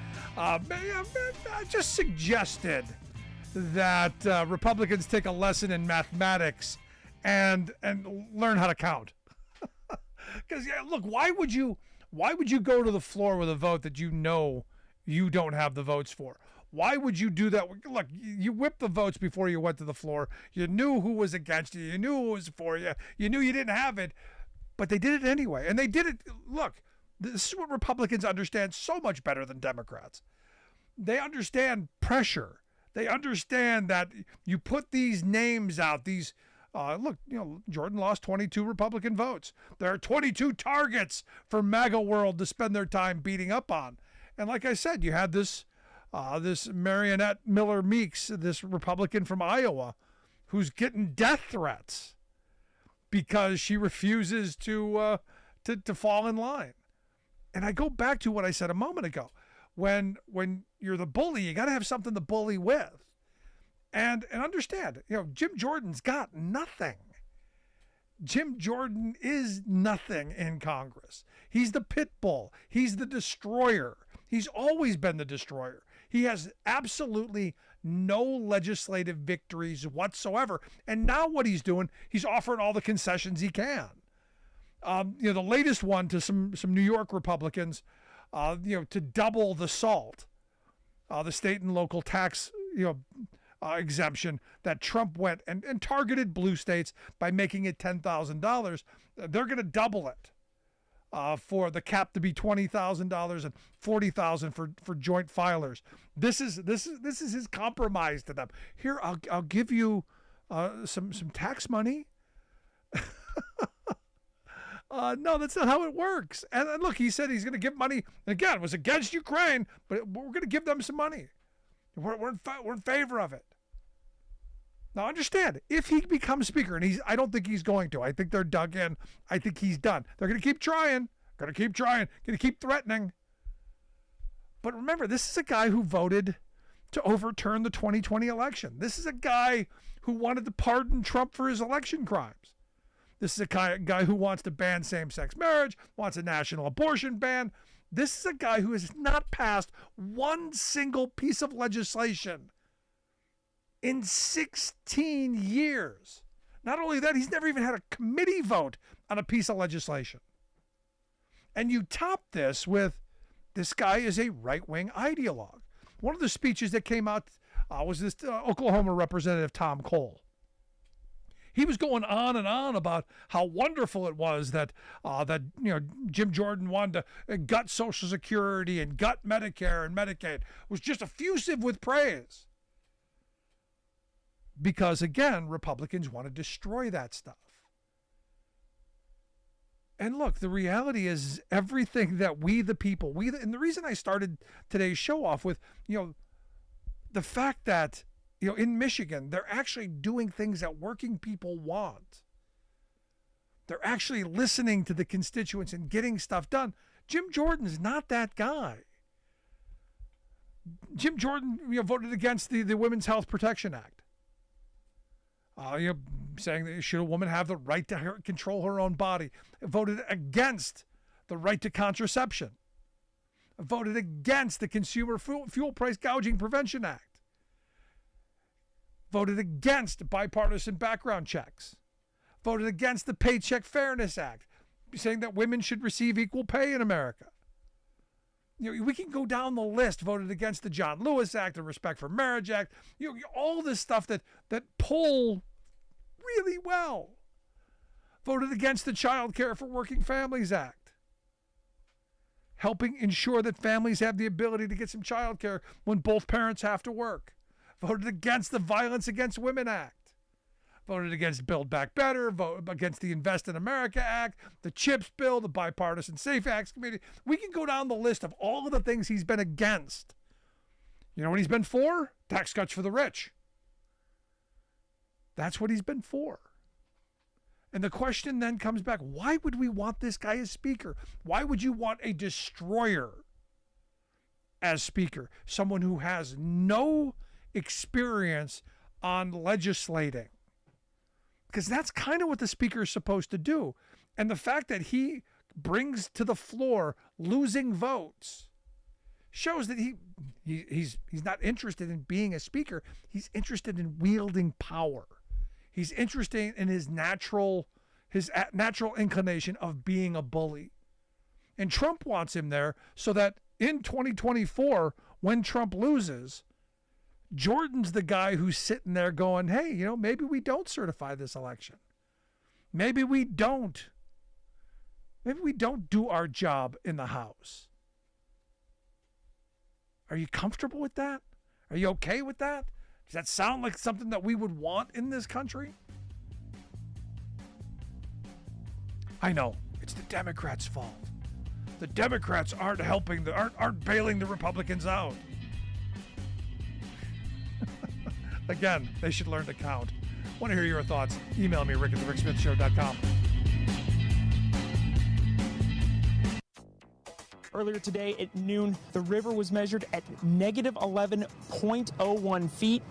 just suggested that Republicans take a lesson in mathematics and learn how to count. Because look, why would you go to the floor with a vote that you know you don't have the votes for? Why would you do that? Look, you whipped the votes before you went to the floor. You knew who was against you. You knew who was for you. You knew you didn't have it. But they did it anyway. And they did it. Look, this is what Republicans understand so much better than Democrats. They understand pressure. They understand that you put these names out, these, Jordan lost 22 Republican votes. There are 22 targets for MAGA world to spend their time beating up on. And like I said, you had this Marionette Miller Meeks, this Republican from Iowa, who's getting death threats because she refuses to fall in line. And I go back to what I said a moment ago. When you're the bully, you got to have something to bully with. And understand, Jim Jordan's got nothing. Jim Jordan is nothing in Congress. He's the pit bull. He's the destroyer. He's always been the destroyer. He has absolutely no legislative victories whatsoever. And now what he's doing, he's offering all the concessions he can. The latest one to some New York Republicans, to double the SALT, the state and local tax, exemption that Trump went and targeted blue states by making it $10,000. They're going to double it for the cap to be $20,000 and $40,000 for joint filers. This is his compromise to them. Here, I'll give you some tax money. No, that's not how it works. And look, he said he's going to give money. Again, it was against Ukraine, but we're going to give them some money. We're in favor of it. Now, understand, if he becomes speaker, and I don't think he's going to. I think they're dug in. I think he's done. They're going to keep trying. Going to keep threatening. But remember, this is a guy who voted to overturn the 2020 election. This is a guy who wanted to pardon Trump for his election crimes. This is a guy who wants to ban same-sex marriage, wants a national abortion ban. This is a guy who has not passed one single piece of legislation in 16 years. Not only that, he's never even had a committee vote on a piece of legislation. And you top this with, this guy is a right-wing ideologue. One of the speeches that came out was this Oklahoma Representative Tom Cole. He was going on and on about how wonderful it was that Jim Jordan wanted to gut Social Security and gut Medicare and Medicaid. Was just effusive with praise. Because again, Republicans want to destroy that stuff. And look, the reality is everything that we the people, and the reason I started today's show off with, the fact that in Michigan, they're actually doing things that working people want. They're actually listening to the constituents and getting stuff done. Jim Jordan's not that guy. Jim Jordan voted against the Women's Health Protection Act. Saying that should a woman have the right to control her own body. Voted against the right to contraception. Voted against the Consumer Fuel Price Gouging Prevention Act. Voted against bipartisan background checks. Voted against the Paycheck Fairness Act, saying that women should receive equal pay in America. We can go down the list. Voted against the John Lewis Act, the Respect for Marriage Act. All this stuff that pull really well. Voted against the Child Care for Working Families Act, helping ensure that families have the ability to get some child care when both parents have to work. Voted against the Violence Against Women Act. Voted against Build Back Better. Voted against the Invest in America Act, the CHIPS bill, the Bipartisan Safe Acts Committee. We can go down the list of all of the things he's been against. You know what he's been for? Tax cuts for the rich. That's what he's been for. And the question then comes back, why would we want this guy as speaker? Why would you want a destroyer as speaker? Someone who has no experience on legislating, because that's kind of what the speaker is supposed to do. And the fact that he brings to the floor losing votes shows that he's not interested in being a speaker. He's interested in wielding power. He's interested in his natural inclination of being a bully. And Trump wants him there so that in 2024, when Trump loses, Jordan's the guy who's sitting there going, hey, maybe we don't certify this election. Maybe we don't do our job in the House. Are you comfortable with that? Are you okay with that? Does that sound like something that we would want in this country? I know, it's the Democrats' fault. The Democrats aren't bailing the Republicans out. Again, they should learn to count. Want to hear your thoughts? Email me, rick@thericksmithshow.com. Earlier today at noon, the river was measured at negative 11.01 feet.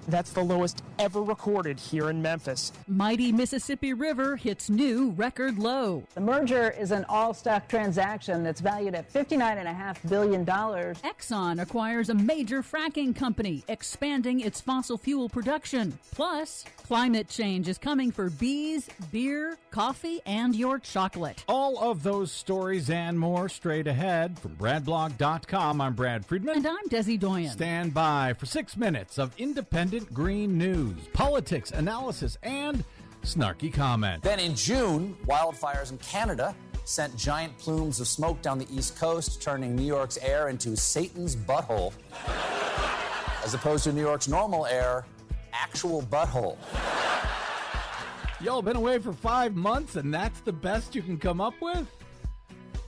That's the lowest ever recorded here in Memphis. Mighty Mississippi River hits new record low. The merger is an all-stock transaction that's valued at $59.5 billion. Exxon acquires a major fracking company, expanding its fossil fuel production. Plus, climate change is coming for bees, beer, coffee, and your chocolate. All of those stories and more straight ahead from BradBlog.com. I'm Brad Friedman. And I'm Desi Doyen. Stand by for 6 minutes of independent green news, politics, analysis, and snarky comment. Then in June, wildfires in Canada sent giant plumes of smoke down the East Coast, turning New York's air into Satan's butthole. As opposed to New York's normal air, actual butthole. Y'all been away for 5 months and that's the best you can come up with?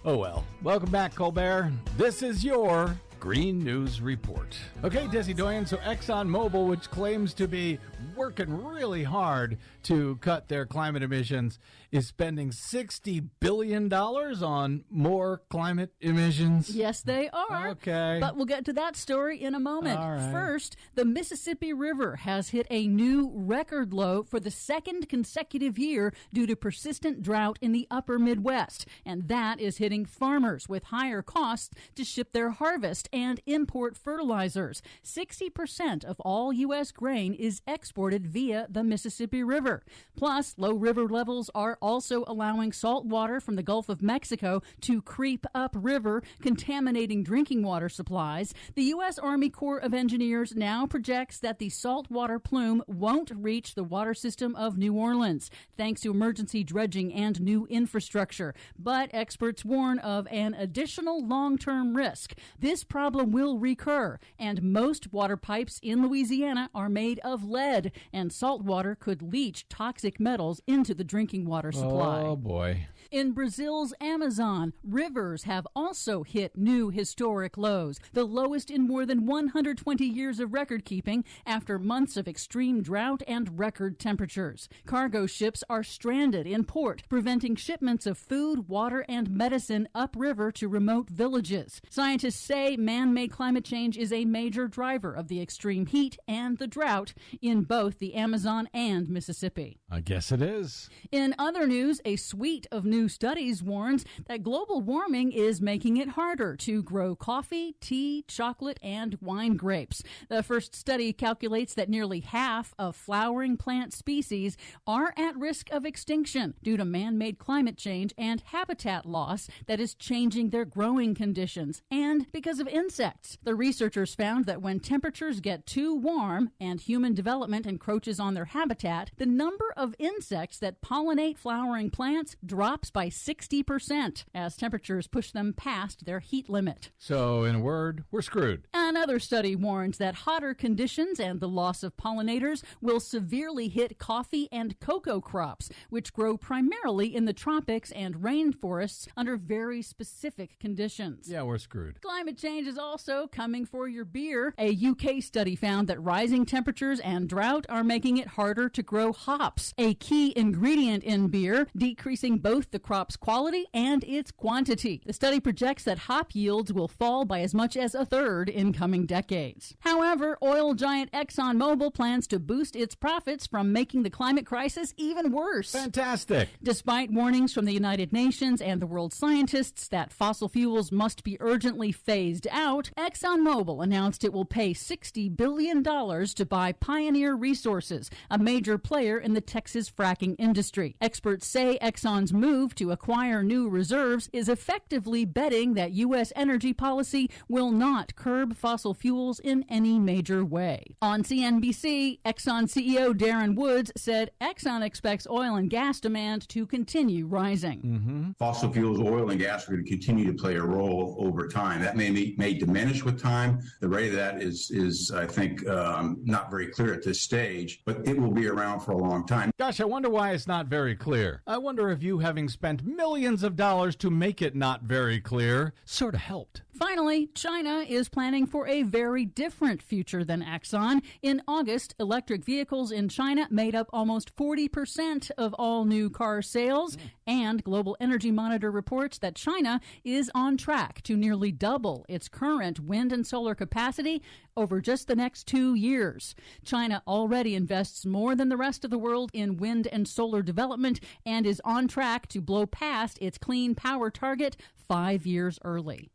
Oh well. Welcome back, Colbert. This is your Green News Report. Okay, Desi Doyen, so ExxonMobil, which claims to be working really hard to cut their climate emissions, is spending $60 billion on more climate emissions? Yes, they are. Okay. But we'll get to that story in a moment. All right. First, the Mississippi River has hit a new record low for the second consecutive year due to persistent drought in the upper Midwest. And that is hitting farmers with higher costs to ship their harvest and import fertilizers. 60% of all U.S. grain is exported via the Mississippi River. Plus, low river levels are also allowing salt water from the Gulf of Mexico to creep upriver, contaminating drinking water supplies. The U.S. Army Corps of Engineers now projects that the saltwater plume won't reach the water system of New Orleans, thanks to emergency dredging and new infrastructure. But experts warn of an additional long-term risk. This problem will recur, and most water pipes in Louisiana are made of lead, and salt water could leach toxic metals into the drinking water supply. Oh, boy. In Brazil's Amazon, rivers have also hit new historic lows, the lowest in more than 120 years of record keeping after months of extreme drought and record temperatures. Cargo ships are stranded in port, preventing shipments of food, water, and medicine upriver to remote villages. Scientists say man-made climate change is a major driver of the extreme heat and the drought in both the Amazon and Mississippi. I guess it is. In other news, a suite of new studies warns that global warming is making it harder to grow coffee, tea, chocolate, and wine grapes. The first study calculates that nearly half of flowering plant species are at risk of extinction due to man-made climate change and habitat loss that is changing their growing conditions, and because of insects. The researchers found that when temperatures get too warm and human development encroaches on their habitat, the number of insects that pollinate flowering plants drops by 60% as temperatures push them past their heat limit. So, in a word, we're screwed. Another study warns that hotter conditions and the loss of pollinators will severely hit coffee and cocoa crops, which grow primarily in the tropics and rainforests under very specific conditions. Yeah, we're screwed. Climate change is also coming for your beer. A UK study found that rising temperatures and drought are making it harder to grow hops, a key ingredient in beer, decreasing both the crop's quality and its quantity. The study projects that hop yields will fall by as much as a third in coming decades. However, oil giant ExxonMobil plans to boost its profits from making the climate crisis even worse. Fantastic. Despite warnings from the United Nations and the world scientists that fossil fuels must be urgently phased out, ExxonMobil announced it will pay $60 billion to buy Pioneer Resources, a major player in the Texas fracking industry. Experts say Exxon's move to acquire new reserves is effectively betting that U.S. energy policy will not curb fossil fuels in any major way. On CNBC, Exxon CEO Darren Woods said Exxon expects oil and gas demand to continue rising. Fossil fuels, oil and gas are going to continue to play a role over time. That may diminish with time. The rate of that is I think, not very clear at this stage, but it will be around for a long time. Gosh, I wonder why it's not very clear. I wonder if you, having spent millions of dollars to make it not very clear, sort of helped. Finally, China is planning for for a very different future than Exxon. In August, electric vehicles in China made up almost 40% of all new car sales. And Global Energy Monitor reports that China is on track to nearly double its current wind and solar capacity over just the next 2 years. China already invests more than the rest of the world in wind and solar development and is on track to blow past its clean power target 5 years early.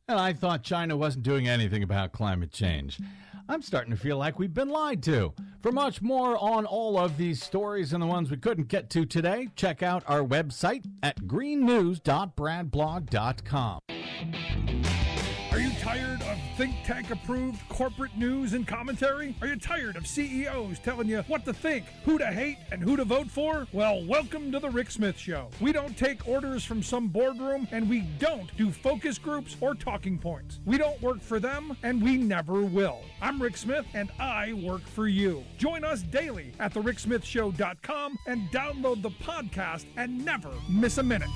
And I thought China wasn't doing anything about climate change. I'm starting to feel like we've been lied to. For much more on all of these stories and the ones we couldn't get to today, check out our website at greennews.bradblog.com. Are you tired of think tank approved corporate news and commentary? Are you tired of CEOs telling you what to think, who to hate, and who to vote for? Well, welcome to the Rick Smith Show. We don't take orders from some boardroom, and we don't do focus groups or talking points. We don't work for them, and we never will. I'm Rick Smith, and I work for you. Join us daily at thericksmithshow.com and download the podcast and never miss a minute.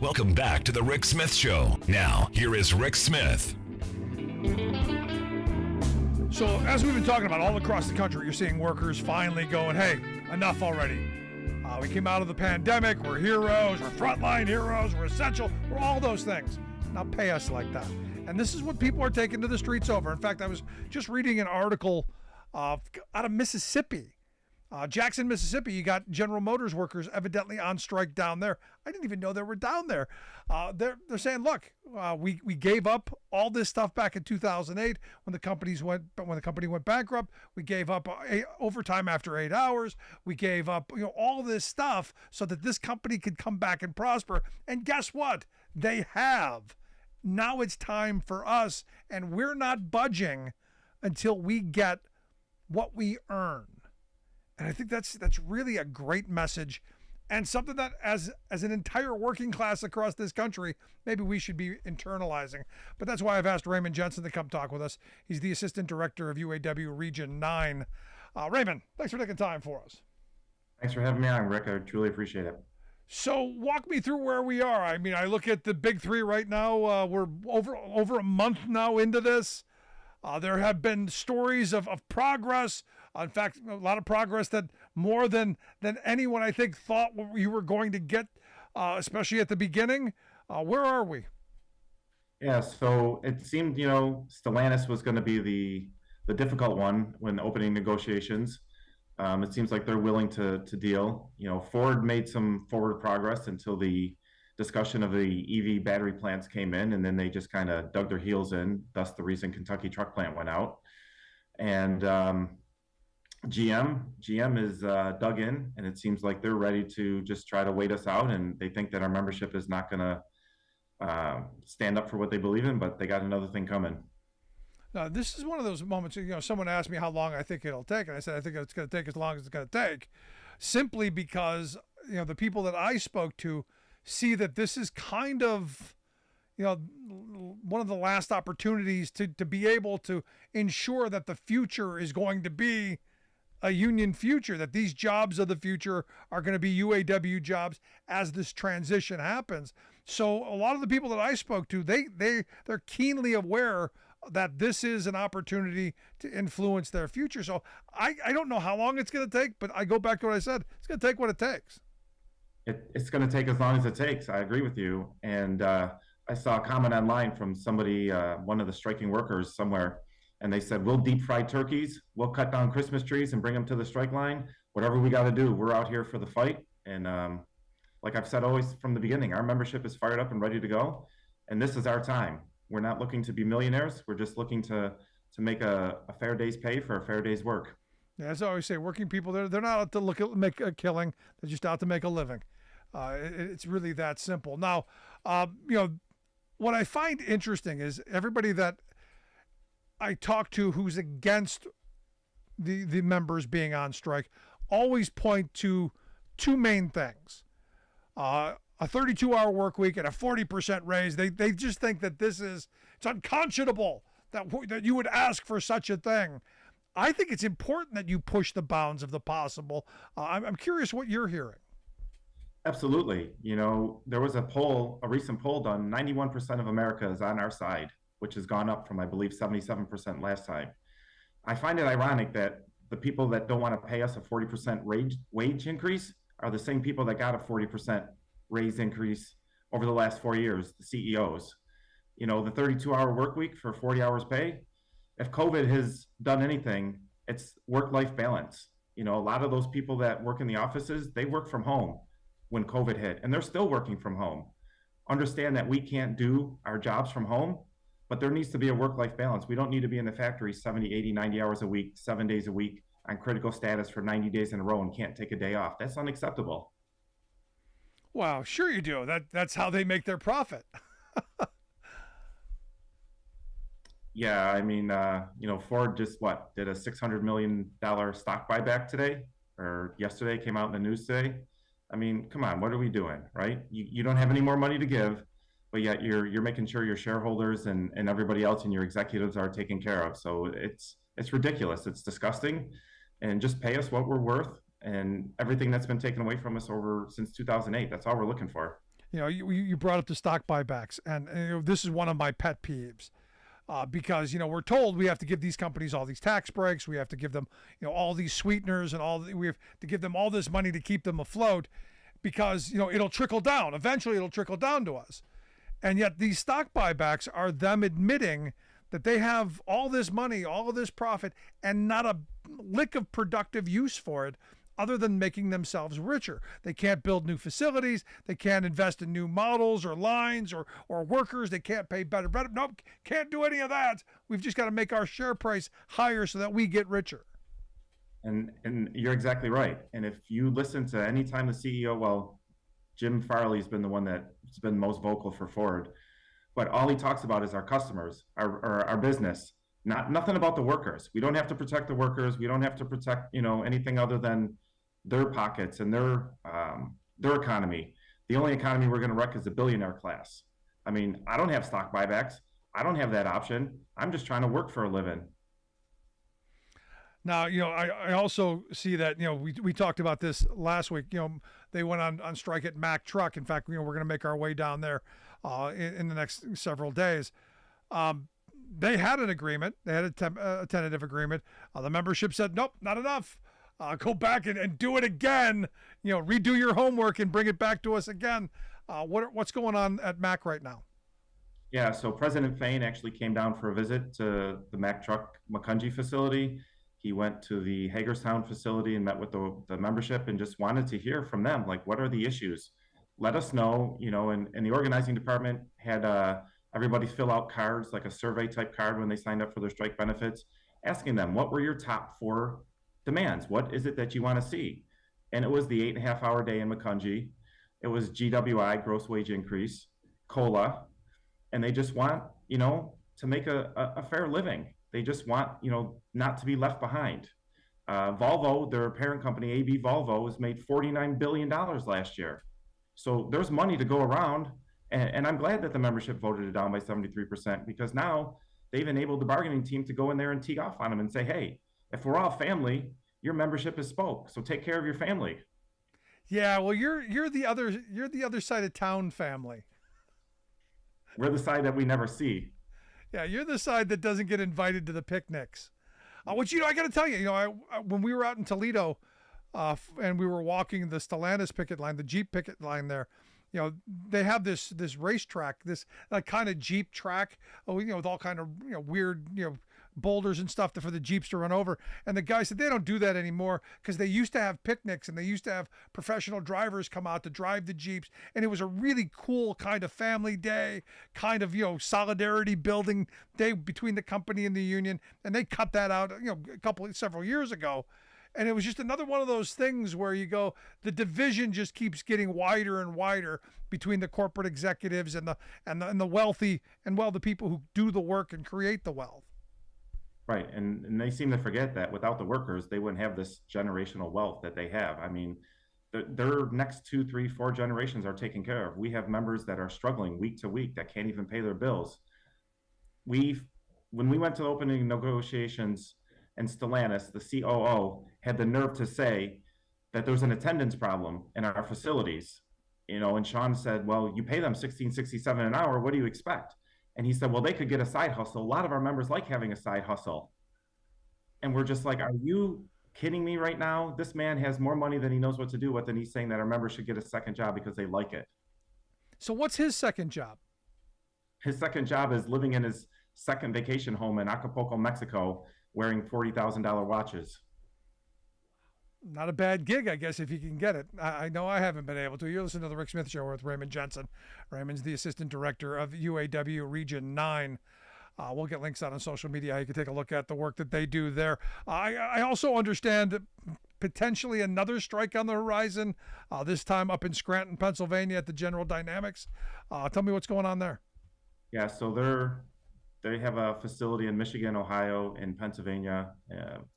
Welcome back to the Rick Smith Show. Now, here is Rick Smith. So, as we've been talking about all across the country, you're seeing workers finally going, hey, enough already. We came out of the pandemic. We're heroes. We're frontline heroes. We're essential. We're all those things. Now pay us like that. And this is what people are taking to the streets over. In fact, I was just reading an article out of Mississippi. Jackson, Mississippi, you got General Motors workers evidently on strike down there. I didn't even know they were down there. They're saying, look, we gave up all this stuff back in 2008 when the company went bankrupt. We gave up overtime after 8 hours. We gave up all this stuff so that this company could come back and prosper. And guess what? They have. Now it's time for us, and we're not budging until we get what we earn. And I think that's really a great message, and something that as an entire working class across this country, maybe we should be internalizing. But that's why I've asked Raymond Jensen to come talk with us. He's the Assistant Director of UAW Region 9. Raymond, thanks for taking time for us. Thanks for having me on, Rick. I truly appreciate it. So walk me through where we are. I mean, I look at the big three right now. We're over a month now into this. There have been stories of progress. In fact, a lot of progress that more than anyone, I think, thought you were going to get, especially at the beginning. Where are we? Yeah, so it seemed, Stellantis was going to be the difficult one when opening negotiations. It seems like they're willing to deal. Ford made some forward progress until the discussion of the EV battery plants came in, and then they just kind of dug their heels in. Thus, the recent Kentucky truck plant went out. And GM is dug in, and it seems like they're ready to just try to wait us out, and they think that our membership is not going to stand up for what they believe in, but they got another thing coming. Now, this is one of those moments, someone asked me how long I think it'll take, and I said I think it's going to take as long as it's going to take, simply because, the people that I spoke to see that this is kind of, one of the last opportunities to be able to ensure that the future is going to be a union future, that these jobs of the future are going to be UAW jobs as this transition happens. So a lot of the people that I spoke to, they're keenly aware that this is an opportunity to influence their future. So I don't know how long it's going to take, but I go back to what I said. It's going to take what it takes. It's going to take as long as it takes. I agree with you. And I saw a comment online from somebody, one of the striking workers somewhere, and they said, we'll deep fry turkeys, we'll cut down Christmas trees and bring them to the strike line. Whatever we got to do, we're out here for the fight. And like I've said always from the beginning, our membership is fired up and ready to go. And this is our time. We're not looking to be millionaires. We're just looking to make a fair day's pay for a fair day's work. Yeah, as I always say, working people, they're not out to make a killing. They're just out to make a living. It's really that simple. Now, what I find interesting is everybody that I talk to who's against the members being on strike always point to two main things. A 32-hour work week and a 40% raise. They just think that it's unconscionable that you would ask for such a thing. I think it's important that you push the bounds of the possible. I'm curious what you're hearing. Absolutely. You know, there was a recent poll done, 91% of America is on our side, which has gone up from, I believe, 77% last time. I find it ironic that the people that don't want to pay us a 40% wage increase are the same people that got a 40% raise increase over the last 4 years, the CEOs. You know, the 32-hour work week for 40 hours pay. If COVID has done anything, it's work-life balance. You know, a lot of those people that work in the offices, they work from home when COVID hit, and they're still working from home. Understand that we can't do our jobs from home, but there needs to be a work-life balance. We don't need to be in the factory 70, 80, 90 hours a week, 7 days a week on critical status for 90 days in a row and can't take a day off. That's unacceptable. Wow, sure you do. That's how they make their profit. Yeah, I mean, you know, Ford just did a $600 million stock buyback today, or yesterday, came out in the news today. I mean, come on, what are we doing, right? You don't have any more money to give, but yet you're making sure your shareholders and everybody else and your executives are taken care of. So it's ridiculous. It's disgusting. And just pay us what we're worth, and everything that's been taken away from us since 2008. That's all we're looking for. You know, you brought up the stock buybacks, and you know, this is one of my pet peeves. Because, you know, we're told we have to give these companies all these tax breaks. We have to give them, you know, all these sweeteners and we have to give them all this money to keep them afloat because, you know, it'll trickle down. Eventually it'll trickle down to us. And yet these stock buybacks are them admitting that they have all this money, all of this profit, and not a lick of productive use for it other than making themselves richer. They can't build new facilities. They can't invest in new models or lines or workers. They can't pay better. Nope, can't do any of that. We've just got to make our share price higher so that we get richer. And you're exactly right. And if you listen to any time the CEO, well, Jim Farley's been the one that's been most vocal for Ford, but all he talks about is our customers, our business, nothing about the workers. We don't have to protect the workers. We don't have to protect, you know, anything other than their pockets and their economy. The only economy we're going to wreck is the billionaire class. I mean, I don't have stock buybacks. I don't have that option. I'm just trying to work for a living. Now, you know, I also see that, you know, we talked about this last week. You know, they went on strike at Mack Truck. In fact, you know, we're going to make our way down there in the next several days. They had an agreement. They had a tentative agreement. The membership said, nope, not enough. Go back and do it again. You know, redo your homework and bring it back to us again. What's going on at Mack right now? Yeah, so President Fain actually came down for a visit to the Mack Truck Macungie facility. He went to the Hagerstown facility and met with the membership and just wanted to hear from them, like, what are the issues? Let us know, you know, and the organizing department had everybody fill out cards, like a survey type card when they signed up for their strike benefits, asking them, what were your top 4 demands? What is it that you want to see? And it was the 8.5-hour day in Macungie. It was GWI, gross wage increase, COLA, and they just want, you know, to make a fair living. They just want, you know, not to be left behind. Volvo, their parent company, AB Volvo, has made $49 billion last year. So there's money to go around. And I'm glad that the membership voted it down by 73%, because now they've enabled the bargaining team to go in there and tee off on them and say, hey, if we're all family, your membership is spoke. So take care of your family. Yeah, well, you're the other side of town family. We're the side that we never see. Yeah, you're the side that doesn't get invited to the picnics. Which, you know, I got to tell you, you know, when we were out in Toledo, and we were walking the Stellantis picket line, the Jeep picket line there, you know, they have this racetrack, this kind of Jeep track, you know, with all kind of, you know, weird, you know, boulders and stuff for the Jeeps to run over. And the guy said they don't do that anymore because they used to have picnics and they used to have professional drivers come out to drive the Jeeps. And it was a really cool kind of family day, kind of, you know, solidarity building day between the company and the union. And they cut that out, you know, several years ago. And it was just another one of those things where you go, the division just keeps getting wider and wider between the corporate executives and the wealthy and, well, the people who do the work and create the wealth. Right. And they seem to forget that without the workers, they wouldn't have this generational wealth that they have. I mean, their next 2, 3, 4 generations are taken care of. We have members that are struggling week to week that can't even pay their bills. When we went to the opening negotiations, and Stellantis, the COO, had the nerve to say that there's an attendance problem in our facilities. And Sean said, well, you pay them $16.67 an hour. What do you expect? And he said, well, they could get a side hustle. A lot of our members like having a side hustle. And we're just like, are you kidding me right now? This man has more money than he knows what to do with, and he's saying that our members should get a second job because they like it. So what's his second job? His second job is living in his second vacation home in Acapulco, Mexico, wearing $40,000 watches. Not a bad gig, I guess, if you can get it. I know I haven't been able to. You're listening to The Rick Smith Show with Raymond Jensen. Raymond's the assistant director of UAW Region 9. We'll get links out on social media. You can take a look at the work that they do there. I also understand potentially another strike on the horizon, this time up in Scranton, Pennsylvania at the General Dynamics. Tell me what's going on there. Yeah, so they have a facility in Michigan, Ohio, and Pennsylvania.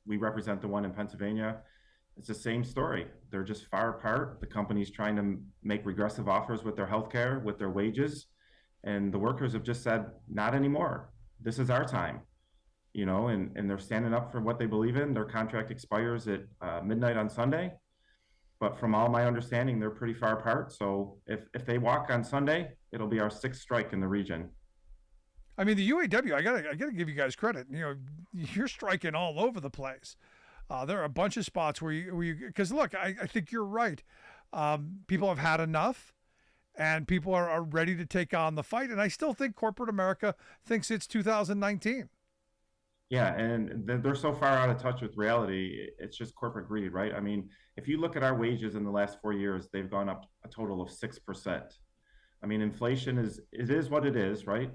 We represent the one in Pennsylvania. It's the same story. They're just far apart. The company's trying to make regressive offers with their healthcare, with their wages, and the workers have just said, not anymore. This is our time, and they're standing up for what they believe in. Their contract expires at midnight on Sunday, but from all my understanding, they're pretty far apart. So if they walk on Sunday, it'll be our 6th strike in the region. I mean, the UAW, I gotta give you guys credit. You're striking all over the place. There are a bunch of spots where you because look, I think you're right. People have had enough, and people are ready to take on the fight. And I still think corporate America thinks it's 2019. Yeah, and they're so far out of touch with reality. It's just corporate greed, right? I mean, if you look at our wages in the last 4 years, they've gone up a total of 6%. I mean, inflation is what it is, right?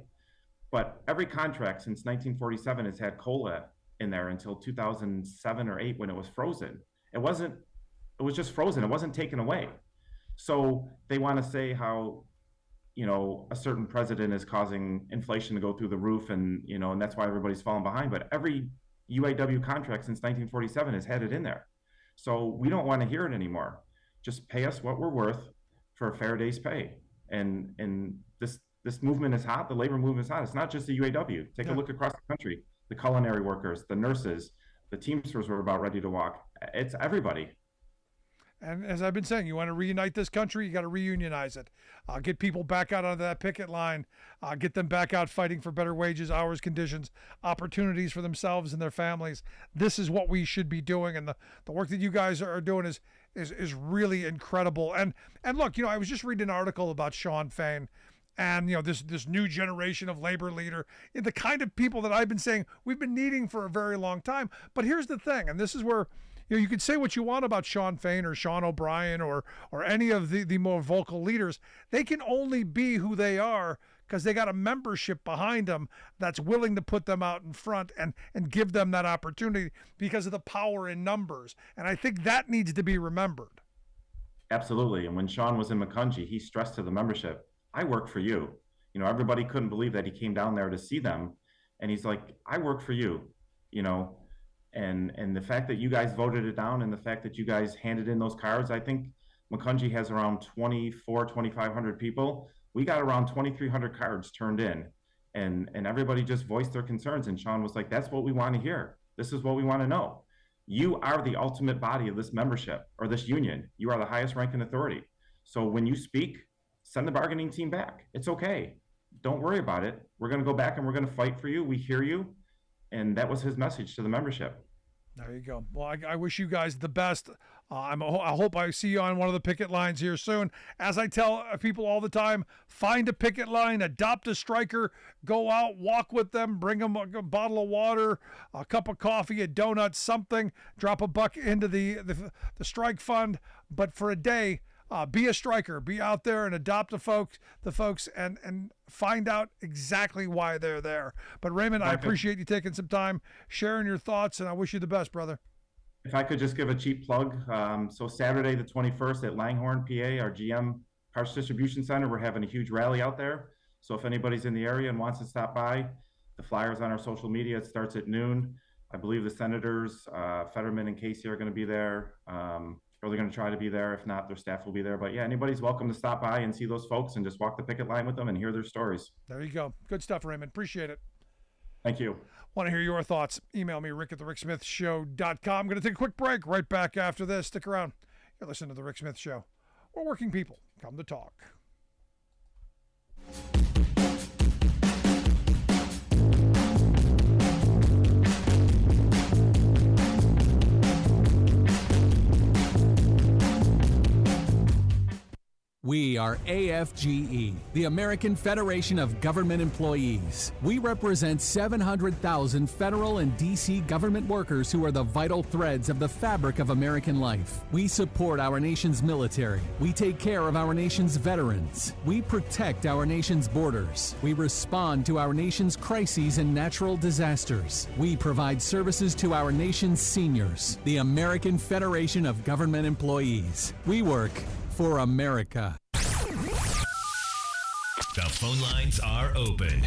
But every contract since 1947 has had COLA in there until 2007 or 8 when it was frozen. It was just frozen. It wasn't taken away. So they want to say how, a certain president is causing inflation to go through the roof and that's why everybody's falling behind. But every UAW contract since 1947 has had it in there. So we don't want to hear it anymore. Just pay us what we're worth for a fair day's pay. And this movement is hot. The labor movement is hot. It's not just the UAW. Take a look across the country. The culinary workers, the nurses, the Teamsters were about ready to walk. It's everybody. And as I've been saying, you want to reunite this country, you got to reunionize it. Get people back out onto that picket line. Get them back out fighting for better wages, hours, conditions, opportunities for themselves and their families. This is what we should be doing. And the work that you guys are doing is really incredible. And look, I was just reading an article about Sean Fain. And, this new generation of labor leader, the kind of people that I've been saying we've been needing for a very long time. But here's the thing, and this is where, you could say what you want about Sean Fain or Sean O'Brien or any of the more vocal leaders. They can only be who they are because they got a membership behind them that's willing to put them out in front and give them that opportunity because of the power in numbers. And I think that needs to be remembered. Absolutely. And when Sean was in Macungie, he stressed to the membership, I work for you. Everybody couldn't believe that he came down there to see them. And he's like, I work for you, and the fact that you guys voted it down and the fact that you guys handed in those cards, I think Macungie has around 2,500 people. We got around 2,300 cards turned in and everybody just voiced their concerns. And Sean was like, that's what we want to hear. This is what we want to know. You are the ultimate body of this membership or this union. You are the highest ranking authority. So when you speak, send the bargaining team back. It's okay. Don't worry about it. We're going to go back and we're going to fight for you. We hear you. And that was his message to the membership. There you go. Well, I wish you guys the best. I hope I see you on one of the picket lines here soon. As I tell people all the time, find a picket line, adopt a striker, go out, walk with them, bring them a bottle of water, a cup of coffee, a donut, something, drop a buck into the strike fund. But for a day, be a striker, be out there and adopt the folks and find out exactly why they're there. But Raymond, I appreciate you taking some time, sharing your thoughts, and I wish you the best, brother. If I could just give a cheap plug. So Saturday, the 21st at Langhorne, PA, our GM Parts Distribution Center, we're having a huge rally out there. So if anybody's in the area and wants to stop by, the flyer's on our social media. It starts at noon. I believe the Senators, Fetterman and Casey are going to be there. Or they're going to try to be there. If not, their staff will be there. But yeah, anybody's welcome to stop by and see those folks and just walk the picket line with them and hear their stories. There you go. Good stuff, Raymond. Appreciate it. Thank you. Want to hear your thoughts? Email me, rick@thericksmithshow.com. I'm going to take a quick break right back after this. Stick around. You're listening to The Rick Smith Show. where working people come to talk. We are AFGE, the American Federation of Government Employees. We represent 700,000 federal and D.C. government workers who are the vital threads of the fabric of American life. We support our nation's military. We take care of our nation's veterans. We protect our nation's borders. We respond to our nation's crises and natural disasters. We provide services to our nation's seniors. The American Federation of Government Employees. We work for America. The phone lines are open.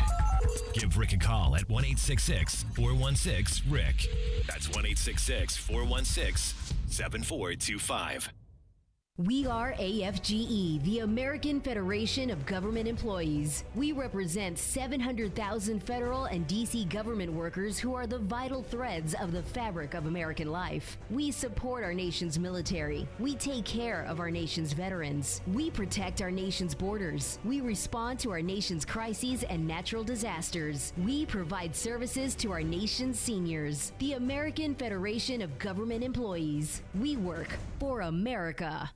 Give Rick a call at 1-866-416-RICK. That's 1-866-416-7425. We are AFGE, the American Federation of Government Employees. We represent 700,000 federal and D.C. government workers who are the vital threads of the fabric of American life. We support our nation's military. We take care of our nation's veterans. We protect our nation's borders. We respond to our nation's crises and natural disasters. We provide services to our nation's seniors. The American Federation of Government Employees. We work for America.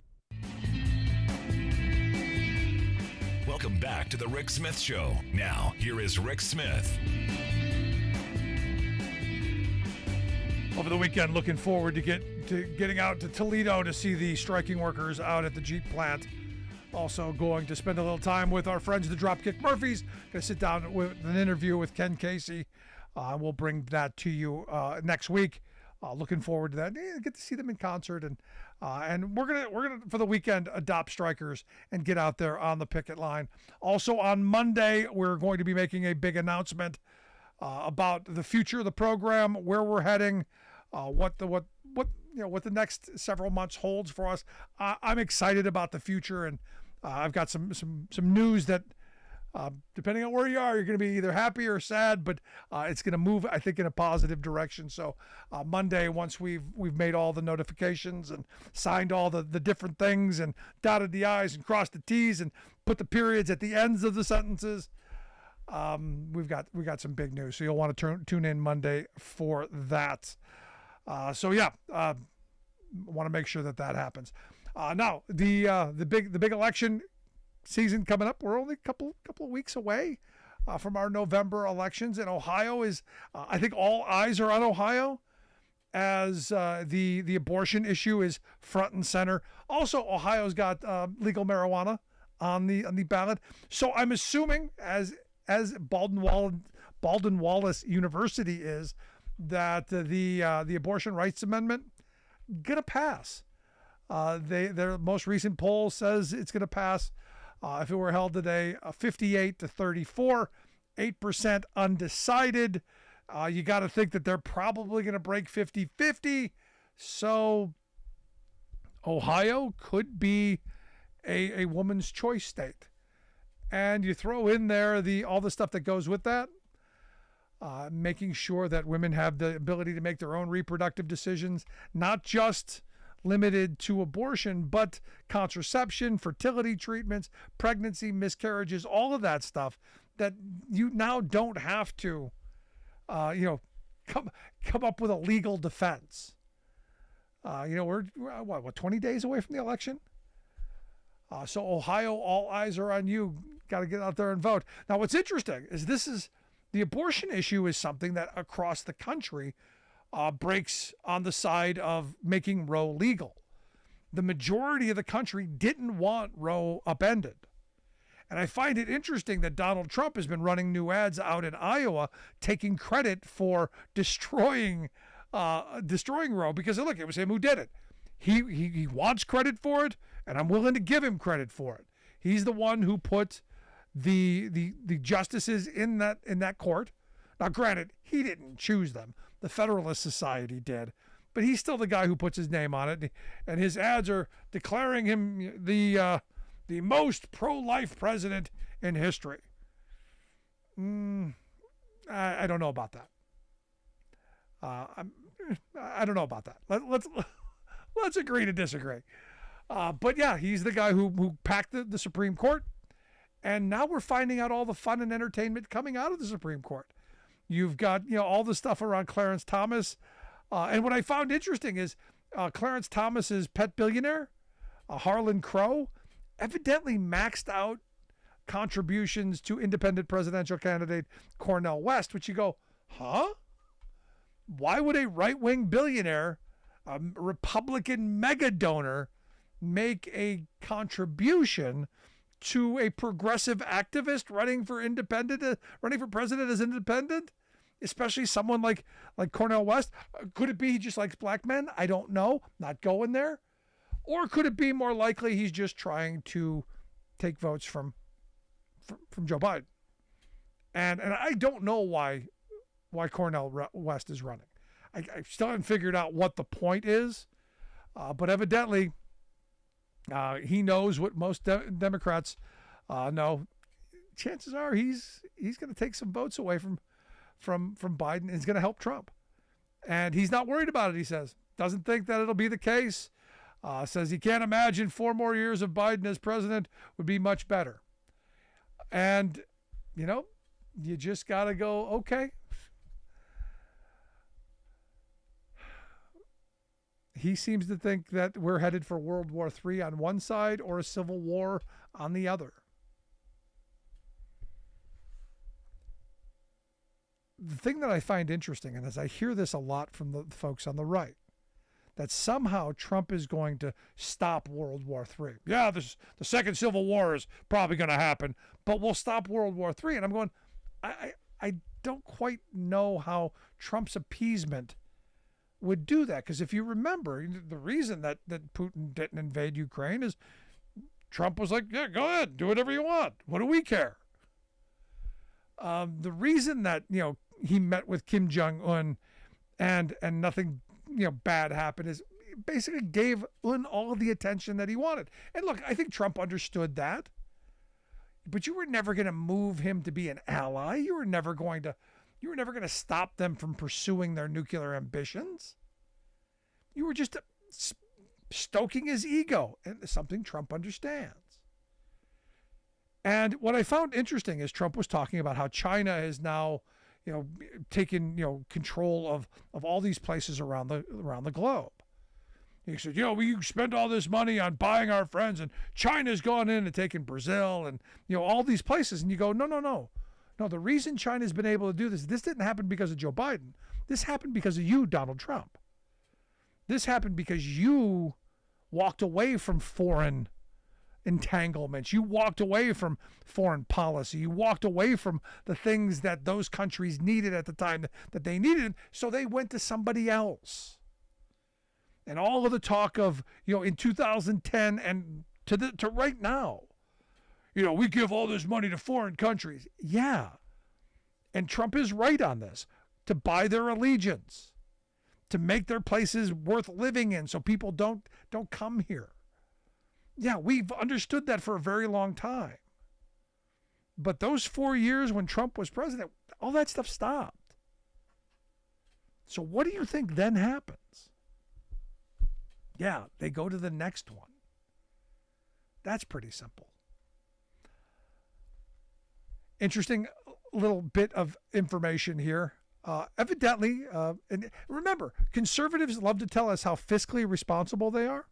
Welcome back to the Rick Smith Show. Now, here is Rick Smith. Over the weekend, looking forward to getting out to Toledo to see the striking workers out at the Jeep plant. Also going to spend a little time with our friends, the Dropkick Murphys. Going to sit down with an interview with Ken Casey. We'll bring that to you next week. Looking forward to that. Get to see them in concert, and we're gonna for the weekend adopt strikers and get out there on the picket line. Also on Monday, we're going to be making a big announcement about the future of the program, where we're heading, what the next several months holds for us. I'm excited about the future, and I've got some news that. Depending on where you are, you're going to be either happy or sad, but it's going to move, I think, in a positive direction. So Monday, once we've made all the notifications and signed all the different things and dotted the I's and crossed the T's and put the periods at the ends of the sentences, we got some big news. So you'll want to tune in Monday for that. Want to make sure that happens. Now the big election season coming up. We're only a couple of weeks away from our November elections, and Ohio is I think all eyes are on Ohio as the abortion issue is front and center. Also, Ohio's got legal marijuana on the ballot. So I'm assuming as Baldwin Wallace University is that the abortion rights amendment gonna pass. Their most recent poll says it's gonna pass. If it were held today, 58 to 34, 8% undecided. You got to think that they're probably going to break 50-50. So Ohio could be a woman's choice state. And you throw in there all the stuff that goes with that, making sure that women have the ability to make their own reproductive decisions, not just limited to abortion, but contraception, fertility treatments, pregnancy, miscarriages, all of that stuff that you now don't have to, come up with a legal defense. We're 20 days away from the election? So Ohio, all eyes are on you. Got to get out there and vote. Now, what's interesting is the abortion issue is something that across the country breaks on the side of making Roe legal. The majority of the country didn't want Roe upended. And I find it interesting that Donald Trump has been running new ads out in Iowa, taking credit for destroying Roe, because look, it was him who did it. He wants credit for it, and I'm willing to give him credit for it. He's the one who put the justices in that court. Now, granted, he didn't choose them. The Federalist Society did, but he's still the guy who puts his name on it, and his ads are declaring him the most pro-life president in history. I don't know about that. I don't know about that. Let's agree to disagree. But yeah, he's the guy who packed the Supreme Court. And now we're finding out all the fun and entertainment coming out of the Supreme Court. You've got, all the stuff around Clarence Thomas. And what I found interesting is Clarence Thomas's pet billionaire, Harlan Crow, evidently maxed out contributions to independent presidential candidate Cornel West, which you go, huh? Why would a right-wing billionaire, a Republican mega donor, make a contribution to a progressive activist running for president as independent, especially someone like Cornel West? Could it be he just likes black men? I don't know. Not going there. Or could it be more likely he's just trying to take votes from Joe Biden? And I don't know why Cornel West is running. I still haven't figured out what the point is, but evidently he knows what most Democrats know. Chances are he's going to take some votes away from Biden, and he's going to help Trump. And he's not worried about it, he says. Doesn't think that it'll be the case. Says he can't imagine 4 more years of Biden as president would be much better. And, you just got to go, okay. He seems to think that we're headed for World War III on one side or a civil war on the other. The thing that I find interesting, and as I hear this a lot from the folks on the right, that somehow Trump is going to stop World War III. Yeah, the second Civil War is probably going to happen, but we'll stop World War III. And I'm going, I don't quite know how Trump's appeasement would do that. Because if you remember, the reason that Putin didn't invade Ukraine is Trump was like, yeah, go ahead, do whatever you want. What do we care? The reason that, he met with Kim Jong-un and nothing bad happened is basically gave Un all the attention that he wanted. And look, I think Trump understood that, but you were never going to move him to be an ally. You were never going to stop them from pursuing their nuclear ambitions. You were just stoking his ego, and it's something Trump understands. And what I found interesting is Trump was talking about how China is now taken control of all these places around the globe. He said, we spend all this money on buying our friends, and China's gone in and taken Brazil and all these places. And you go, no. The reason China's been able to do this didn't happen because of Joe Biden. This happened because of you, Donald Trump. This happened because you walked away from foreign entanglements. You walked away from foreign policy. You walked away from the things that those countries needed at the time that they needed, so they went to somebody else. And all of the talk of, in 2010 and to right now, we give all this money to foreign countries. Yeah. And Trump is right on this, to buy their allegiance, to make their places worth living in so people don't come here. Yeah, we've understood that for a very long time. But those 4 years when Trump was president, all that stuff stopped. So what do you think then happens? Yeah, they go to the next one. That's pretty simple. Interesting little bit of information here. Evidently, and remember, conservatives love to tell us how fiscally responsible they are.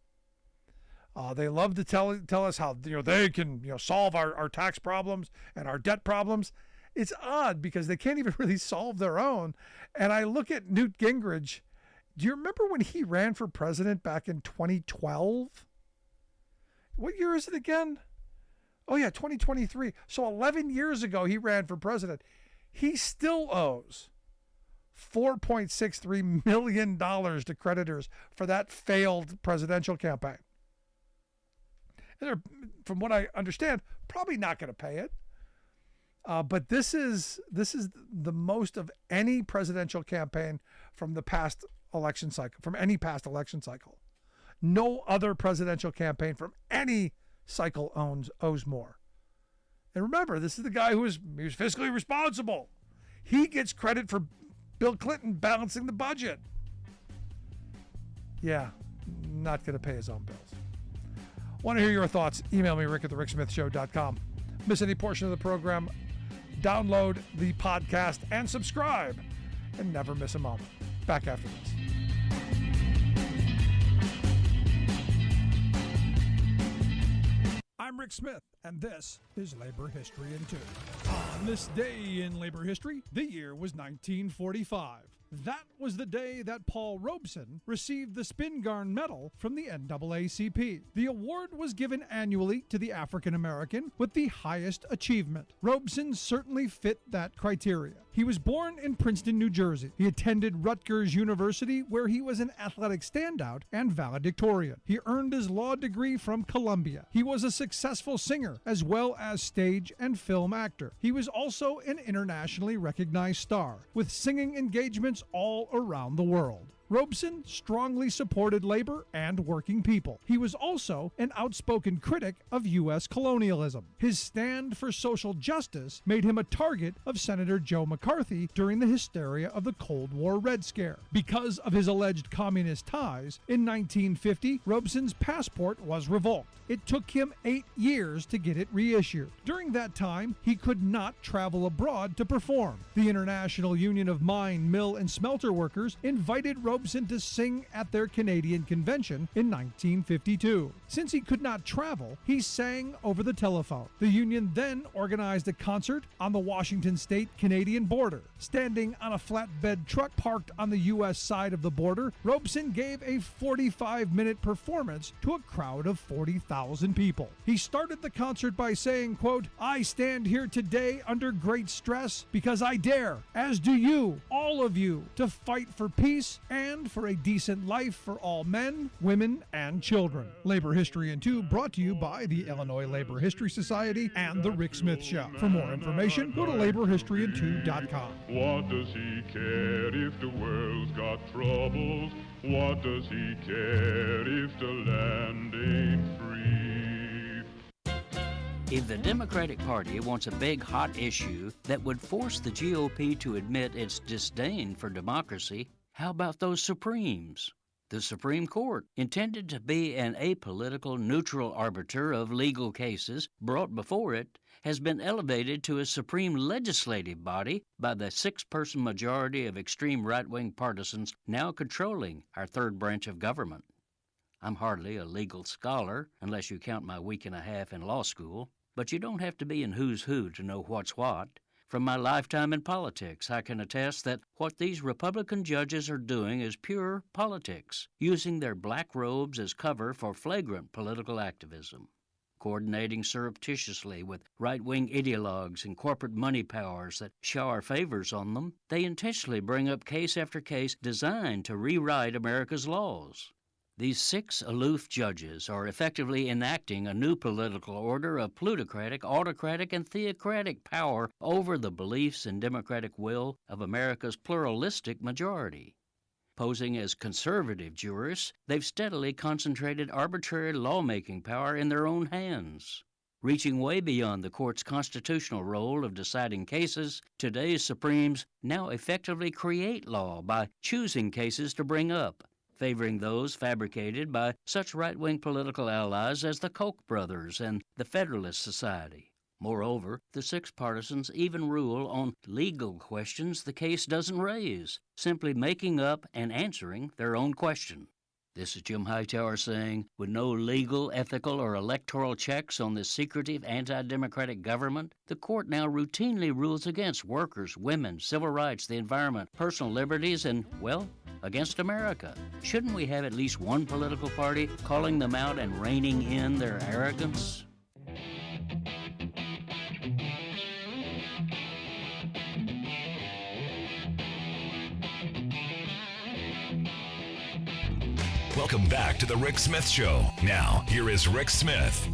They love to tell us how they can solve our tax problems and our debt problems. It's odd because they can't even really solve their own. And I look at Newt Gingrich. Do you remember when he ran for president back in 2012? What year is it again? Oh yeah, 2023. So 11 years ago he ran for president. He still owes $4.63 million to creditors for that failed presidential campaign. They're, from what I understand, probably not going to pay it. But this is the most of any presidential campaign from the past election cycle, from any past election cycle. No other presidential campaign from any cycle owes more. And remember, this is the guy he was fiscally responsible. He gets credit for Bill Clinton balancing the budget. Yeah, not going to pay his own bills. Want to hear your thoughts? Email me, Rick at thericksmithshow.com. Miss any portion of the program? Download the podcast and subscribe and never miss a moment. Back after this. I'm Rick Smith, and this is Labor History in 2. On this day in labor history, the year was 1945. That was the day that Paul Robeson received the Spingarn Medal from the NAACP. The award was given annually to the African American with the highest achievement. Robeson certainly fit that criteria. He was born in Princeton, New Jersey. He attended Rutgers University, where he was an athletic standout and valedictorian. He earned his law degree from Columbia. He was a successful singer, as well as stage and film actor. He was also an internationally recognized star, with singing engagements all around the world. Robeson strongly supported labor and working people. He was also an outspoken critic of U.S. colonialism. His stand for social justice made him a target of Senator Joe McCarthy during the hysteria of the Cold War Red Scare. Because of his alleged communist ties, in 1950, Robeson's passport was revoked. It took him 8 years to get it reissued. During that time, he could not travel abroad to perform. The International Union of Mine, Mill, and Smelter Workers invited Robeson to sing at their Canadian convention in 1952. Since he could not travel, he sang over the telephone. The union then organized a concert on the Washington state-Canadian border. Standing on a flatbed truck parked on the U.S. side of the border, Robeson gave a 45-minute performance to a crowd of 40,000 people. He started the concert by saying, quote, "I stand here today under great stress because I dare, as do you, all of you, to fight for peace and for a decent life for all men, women, and children." Labor History in 2 brought to you by the Illinois Labor History Society and The Rick Smith Show. For more information, go to laborhistoryin2.com. What does he care if the world's got troubles? What does he care if the land ain't free? If the Democratic Party wants a big hot issue that would force the GOP to admit its disdain for democracy, how about those Supremes? The Supreme Court, intended to be an apolitical, neutral arbiter of legal cases brought before it, has been elevated to a supreme legislative body by the 6-person majority of extreme right-wing partisans now controlling our third branch of government. I'm hardly a legal scholar, unless you count my week and a half in law school, but you don't have to be in who's who to know what's what. From my lifetime in politics, I can attest that what these Republican judges are doing is pure politics, using their black robes as cover for flagrant political activism. Coordinating surreptitiously with right-wing ideologues and corporate money powers that shower favors on them, they intentionally bring up case after case designed to rewrite America's laws. These 6 aloof judges are effectively enacting a new political order of plutocratic, autocratic, and theocratic power over the beliefs and democratic will of America's pluralistic majority. Posing as conservative jurists, they've steadily concentrated arbitrary lawmaking power in their own hands. Reaching way beyond the court's constitutional role of deciding cases, today's Supremes now effectively create law by choosing cases to bring up, favoring those fabricated by such right-wing political allies as the Koch brothers and the Federalist Society. Moreover, the 6 partisans even rule on legal questions the case doesn't raise, simply making up and answering their own question. This is Jim Hightower saying, with no legal, ethical, or electoral checks on this secretive anti-democratic government, the court now routinely rules against workers, women, civil rights, the environment, personal liberties, and, well, against America. Shouldn't we have at least one political party calling them out and reining in their arrogance? Welcome back to the Rick Smith Show. Now, here is Rick Smith.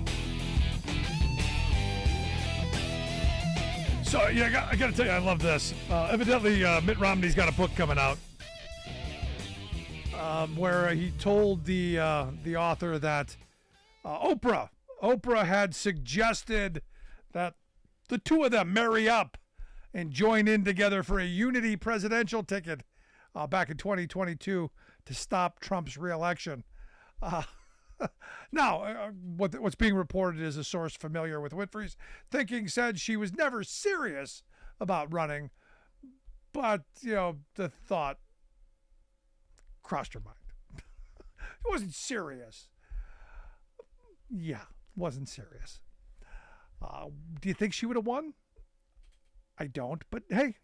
So, yeah, I got to tell you, I love this. Evidently, Mitt Romney's got a book coming out where he told the author that Oprah had suggested that the two of them marry up and join in together for a unity presidential ticket back in 2022 to stop Trump's reelection. Now, what's being reported is a source familiar with Winfrey's thinking said she was never serious about running, but, the thought crossed her mind. It wasn't serious. Yeah, wasn't serious. Do you think she would have won? I don't, but hey,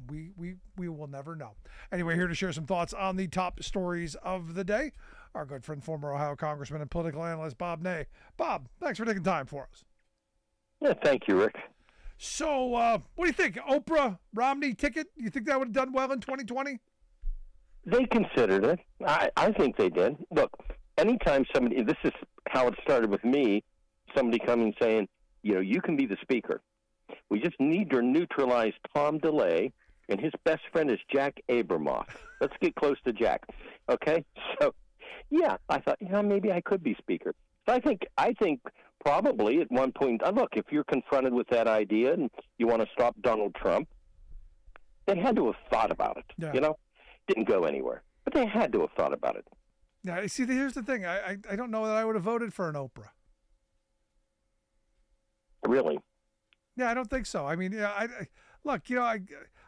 we will never know. Anyway, here to share some thoughts on the top stories of the day, our good friend, former Ohio Congressman and political analyst, Bob Ney. Bob, thanks for taking time for us. Yeah, thank you, Rick. So, what do you think? Oprah Romney ticket? You think that would have done well in 2020? They considered it. I think they did. Look, anytime somebody, this is how it started with me, somebody coming saying, you can be the speaker. We just need to neutralize Tom DeLay, and his best friend is Jack Abramoff. Let's get close to Jack. Okay? So, yeah, I thought, maybe I could be speaker. So I think probably at one point, look, if you're confronted with that idea and you want to stop Donald Trump, they had to have thought about it. Yeah. Didn't go anywhere, but they had to have thought about it. Yeah, see, here's the thing. I don't know that I would have voted for an Oprah. Really? Yeah, I don't think so. I mean, look, I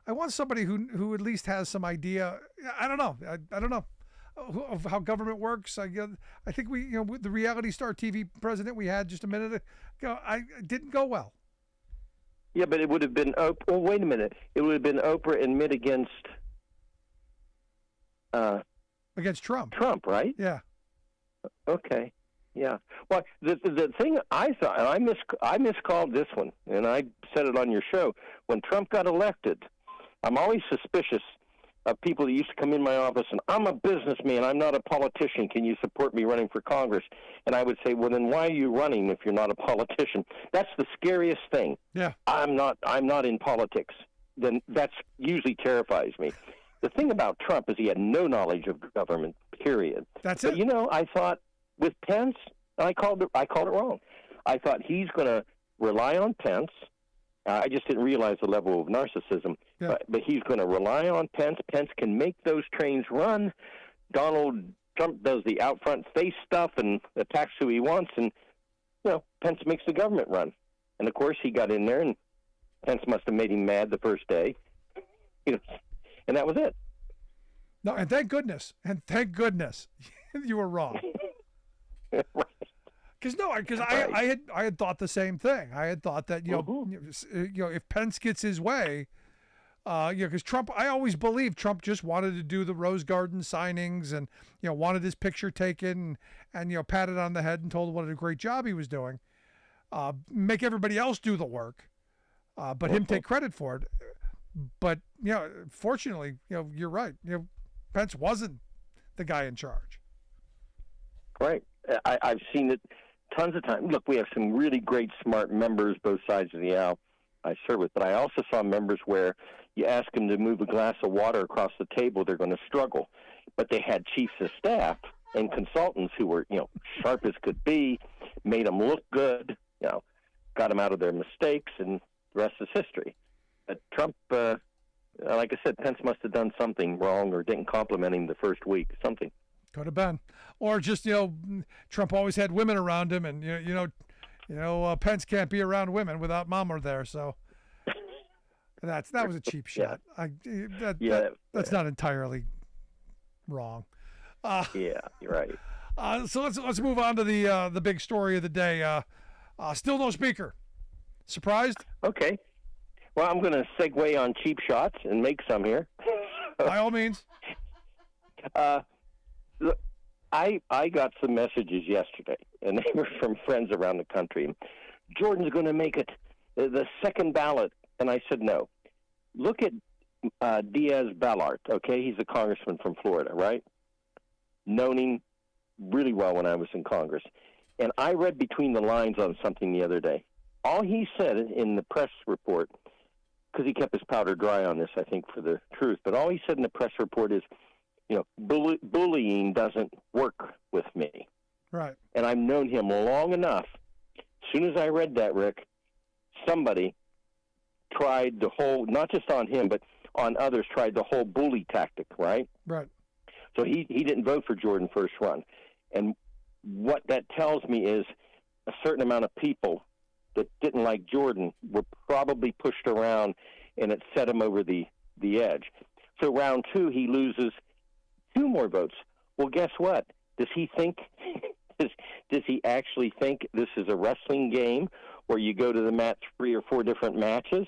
want somebody who at least has some idea. I don't know. I don't know of how government works. I think the reality star TV president we had just a minute ago, it didn't go well. Yeah, but it would have been Oprah. Well, wait a minute. It would have been Oprah and Mitt against Trump. Trump, right? Yeah. Okay. Yeah. Well, the thing I thought, and I miscalled this one, and I said it on your show. When Trump got elected, I'm always suspicious of people that used to come in my office and, I'm a businessman, I'm not a politician, can you support me running for Congress? And I would say, well, then why are you running if you're not a politician? That's the scariest thing. Yeah. I'm not in politics. Then that's usually terrifies me. The thing about Trump is he had no knowledge of government, period. That's it. But, I thought with Pence, I called it wrong. I thought he's going to rely on Pence. I just didn't realize the level of narcissism. Yeah. But he's going to rely on Pence. Pence can make those trains run. Donald Trump does the out front face stuff and attacks who he wants. And, Pence makes the government run. And, of course, he got in there, and Pence must have made him mad the first day. And that was it. No, and thank goodness you were wrong. Because I had thought the same thing. I had thought that if Pence gets his way, because Trump, I always believed Trump just wanted to do the Rose Garden signings and wanted his picture taken and patted on the head and told what a great job he was doing, make everybody else do the work, but him take credit for it. But fortunately, you're right. Pence wasn't the guy in charge. Right. I've seen it tons of times. Look, we have some really great, smart members, both sides of the aisle I serve with. But I also saw members where you ask them to move a glass of water across the table, they're going to struggle. But they had chiefs of staff and consultants who were, sharp as could be, made them look good, got them out of their mistakes, and the rest is history. But Trump, like I said, Pence must have done something wrong or didn't compliment him the first week, something. Could have been. Or just, Trump always had women around him, and, Pence can't be around women without Mama there, so that was a cheap shot. Yeah. That's not entirely wrong. Yeah, you're right. So let's move on to the big story of the day. Still no speaker. Surprised? Okay. Well, I'm going to segue on cheap shots and make some here. By all means. Look, I got some messages yesterday, and they were from friends around the country. Jordan's going to make it the second ballot. And I said, no. Look at Diaz-Balart, okay? He's a congressman from Florida, right? Known him really well when I was in Congress. And I read between the lines on something the other day. All he said in the press report, because he kept his powder dry on this, I think, for the truth, but all he said in the press report is, bullying doesn't work with me. Right. And I've known him long enough. As soon as I read that, Rick, somebody tried the whole, not just on him, but on others, tried the whole bully tactic, right? Right. So he didn't vote for Jordan first run. And what that tells me is a certain amount of people that didn't like Jordan were probably pushed around, and it set him over the edge. So round 2, he loses 2 more votes. Well, guess what? Does he think? Does he actually think this is a wrestling game where you go to the mat 3 or 4 different matches?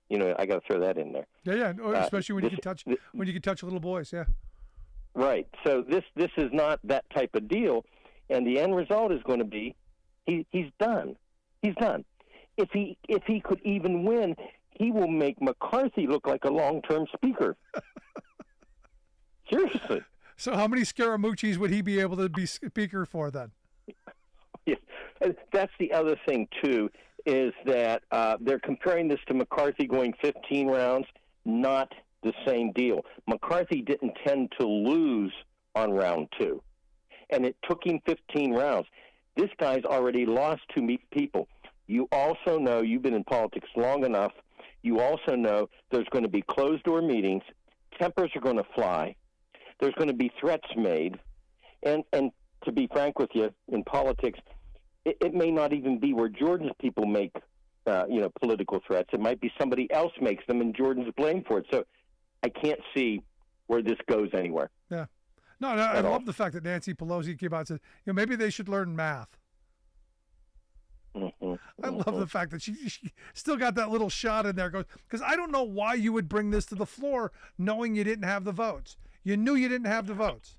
You know, I got to throw that in there. Yeah. Especially when you can touch little boys. Yeah. Right. So this is not that type of deal, and the end result is going to be he's done. He's done. If he could even win, he will make McCarthy look like a long-term speaker. Seriously. So how many Scaramucci's would he be able to be speaker for then? Yes. That's the other thing, too, is that they're comparing this to McCarthy going 15 rounds. Not the same deal. McCarthy didn't tend to lose on round 2, and it took him 15 rounds. This guy's already lost to people. You also know, you've been in politics long enough, you also know there's going to be closed-door meetings, tempers are going to fly, there's going to be threats made, and to be frank with you, in politics, it may not even be where Jordan's people make political threats. It might be somebody else makes them, and Jordan's blamed for it. So I can't see where this goes anywhere. Yeah. No, I love the fact that Nancy Pelosi came out and said, maybe they should learn math. I love the fact that she still got that little shot in there. Because I don't know why you would bring this to the floor knowing you didn't have the votes. You knew you didn't have the votes.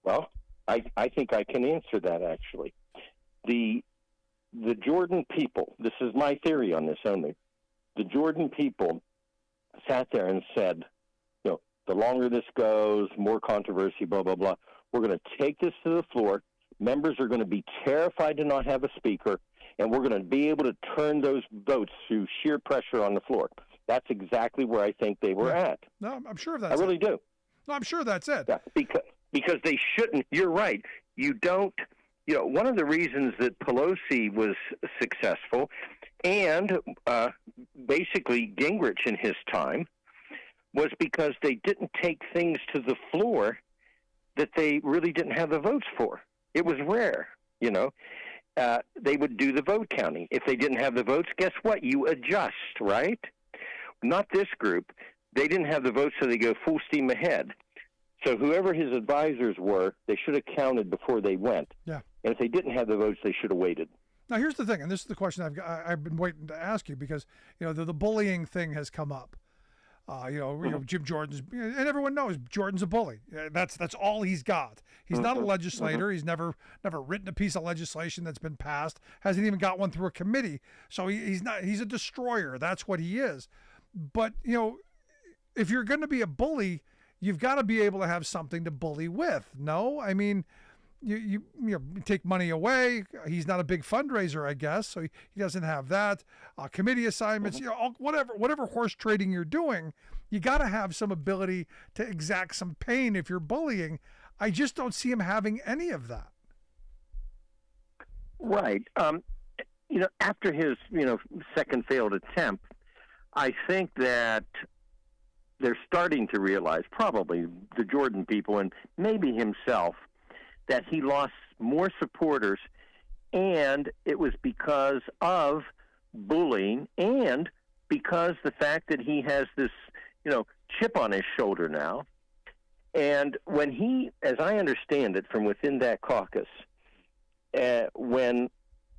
Well, I think I can answer that, actually. The Jordan people, this is my theory on this only, the Jordan people sat there and said, the longer this goes, more controversy, blah, blah, blah. We're going to take this to the floor. Members are going to be terrified to not have a speaker, and we're going to be able to turn those votes through sheer pressure on the floor. That's exactly where I think they were at. No, I'm sure that's I really do. No, I'm sure that's it. Yeah, because they shouldn't. You're right. You don't. One of the reasons that Pelosi was successful, and basically Gingrich in his time, was because they didn't take things to the floor that they really didn't have the votes for. It was rare, They would do the vote counting. If they didn't have the votes, guess what? You adjust, right? Not this group. They didn't have the votes, so they go full steam ahead. So whoever his advisors were, they should have counted before they went. Yeah. And if they didn't have the votes, they should have waited. Now, here's the thing, and this is the question I've been waiting to ask you, because the bullying thing has come up. Jim Jordan's, and everyone knows Jordan's a bully. That's all he's got. He's not a legislator. He's never written a piece of legislation that's been passed. Hasn't even got one through a committee. So he's not. He's a destroyer. That's what he is. But if you're going to be a bully, you've got to be able to have something to bully with. No, I mean, you take money away. He's not a big fundraiser, I guess, so he doesn't have that. Committee assignments, whatever horse trading you're doing, you got to have some ability to exact some pain if you're bullying. I just don't see him having any of that. Right. After his second failed attempt, I think that they're starting to realize, probably the Jordan people and maybe himself, that he lost more supporters, and it was because of bullying and because the fact that he has this, chip on his shoulder now. And when he, as I understand it from within that caucus, when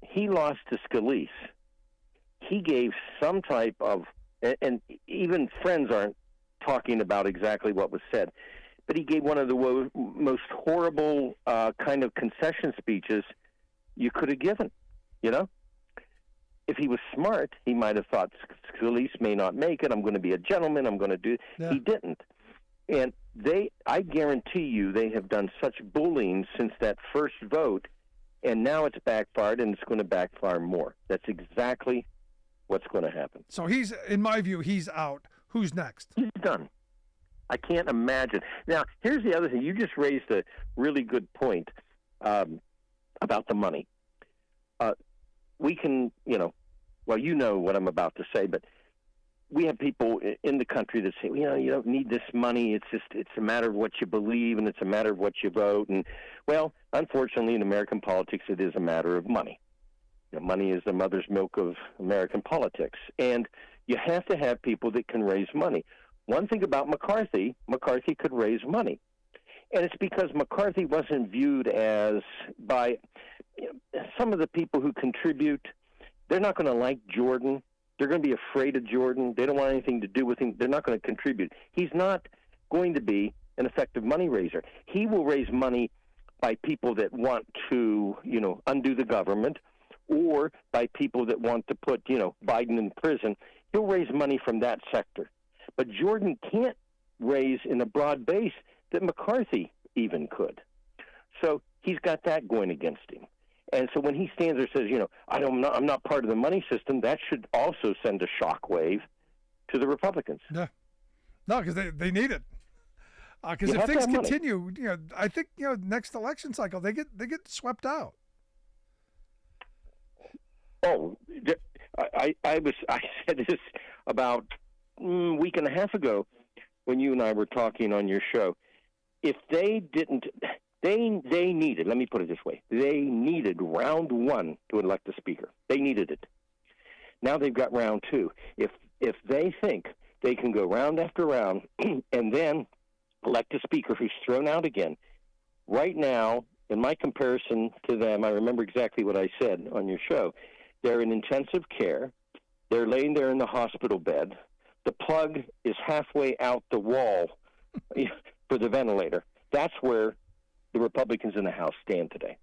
he lost to Scalise, he gave some type of, and even friends aren't talking about exactly what was said, but he gave one of the most horrible kind of concession speeches you could have given, If he was smart, he might have thought, Scalise may not make it, I'm going to be a gentleman, I'm going to do... Yeah. He didn't. And I guarantee you, they have done such bullying since that first vote, and now it's backfired, and it's going to backfire more. That's exactly what's going to happen. So in my view, he's out. Who's next? He's done. I can't imagine. Now, here's the other thing. You just raised a really good point about the money. We can, you know what I'm about to say, but we have people in the country that say, you don't need this money. It's a matter of what you believe, and it's a matter of what you vote. And well, unfortunately, in American politics, it is a matter of money. Money is the mother's milk of American politics, and you have to have people that can raise money. One thing about McCarthy could raise money, and it's because McCarthy wasn't viewed as by some of the people who contribute. They're not going to like Jordan. They're going to be afraid of Jordan. They don't want anything to do with him. They're not going to contribute. He's not going to be an effective money raiser. He will raise money by people that want to, undo the government, or by people that want to put, Biden in prison. He'll raise money from that sector. But Jordan can't raise in a broad base that McCarthy even could. So he's got that going against him. And so when he stands there and says, I'm not part of the money system, that should also send a shockwave to the Republicans. Yeah. No, because they need it. Because if things continue, I think next election cycle they get swept out. Oh, I said this about a week and a half ago when you and I were talking on your show. If they didn't, they needed. Let me put it this way: they needed round one to elect a speaker. They needed it. Now they've got round two. If they think they can go round after round and then elect a speaker who's thrown out again, right now, in my comparison to them, I remember exactly what I said on your show. They're in intensive care. They're laying there in the hospital bed. The plug is halfway out the wall for the ventilator. That's where the Republicans in the House stand today.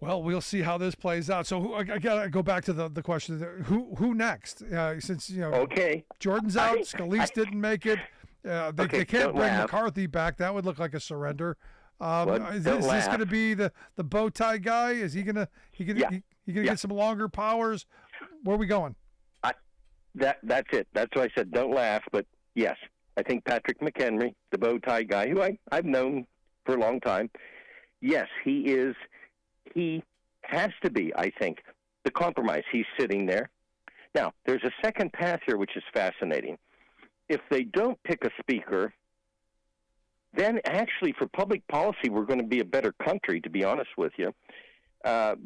Well, we'll see how this plays out. So I got to go back to the question: who next? Since okay, Jordan's out, Scalise didn't make it. They can't bring McCarthy back. That would look like a surrender. Is this going to be the bow tie guy? Is he gonna get some longer powers? Where are we going? That's it. That's why I said don't laugh. But yes, I think Patrick McHenry, the bow tie guy, who I've known for a long time. Yes, he is. He has to be, I think, the compromise. He's sitting there. Now, there's a second path here, which is fascinating. If they don't pick a speaker, then actually for public policy, we're going to be a better country, to be honest with you,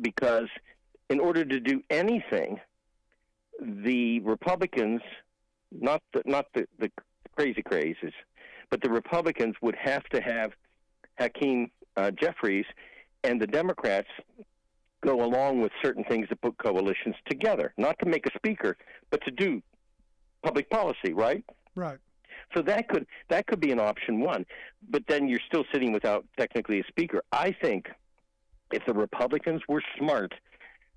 because in order to do anything, the Republicans, not the crazy crazes, but the Republicans would have to have Hakeem Jeffries and the Democrats go along with certain things to put coalitions together, not to make a speaker, but to do public policy, right? Right. So that could be an option one, but then you're still sitting without technically a speaker. I think if the Republicans were smart,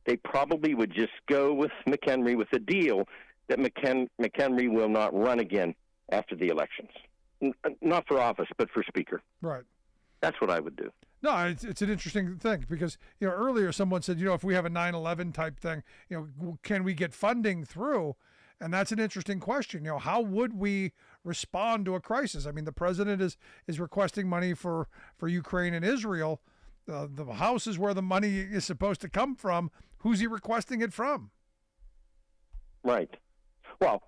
they probably would just go with McHenry with a deal that McHenry will not run again after the elections. Not for office, but for speaker. Right. That's what I would do. No, it's an interesting thing because, earlier someone said, if we have a 9/11 type thing, can we get funding through? And that's an interesting question. How would we respond to a crisis? I mean, the president is requesting money for Ukraine and Israel. The House is where the money is supposed to come from. Who's he requesting it from? Right. Well,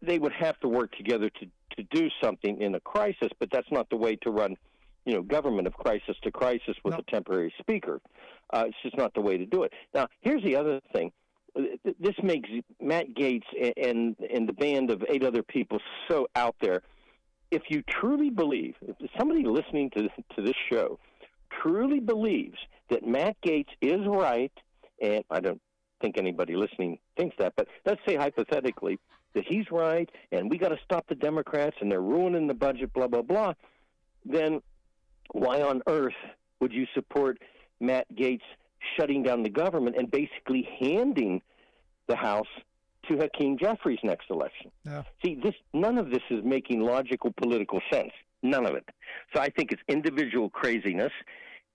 they would have to work together to do something in a crisis, but that's not the way to run government of crisis to crisis with a temporary speaker. It's just not the way to do it. Now, here's the other thing. This makes Matt Gaetz and the band of 8 other people so out there. If you truly believe, if somebody listening to this show truly believes that Matt Gaetz is right, and I don't think anybody listening thinks that, but let's say hypothetically that he's right and we got to stop the Democrats and they're ruining the budget, blah, blah, blah, then why on earth would you support Matt Gaetz shutting down the government and basically handing the House to Hakeem Jeffries next election? Yeah. See, none of this is making logical political sense. None of it. So I think it's individual craziness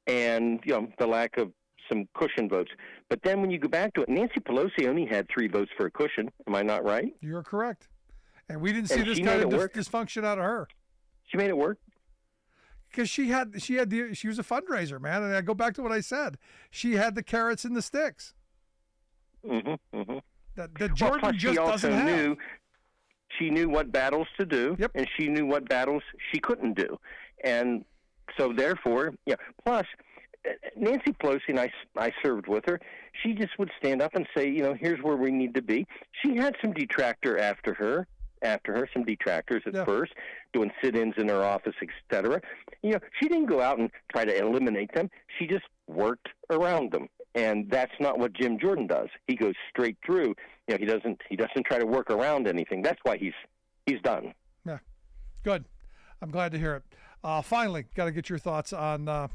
and the lack of some cushion votes. But then when you go back to it, Nancy Pelosi only had 3 votes for a cushion. Am I not right? You're correct. And we didn't see this kind of dysfunction out of her. She made it work. Because she was a fundraiser, man. And I go back to what I said. She had the carrots and the sticks. Mm-hmm. Mm-hmm. that Jordan plus just she also doesn't have. knew she knew what battles to do, and she knew what battles she couldn't do, and so therefore, Plus, Nancy Pelosi and I served with her. She just would stand up and say, here's where we need to be. She had some detractor after her, some detractors at first, doing sit-ins in her office, etc. She didn't go out and try to eliminate them. She just worked around them, and that's not what Jim Jordan does. He goes straight through. He doesn't try to work around anything. That's why he's done. Yeah, good. I'm glad to hear it. Finally, got to get your thoughts on.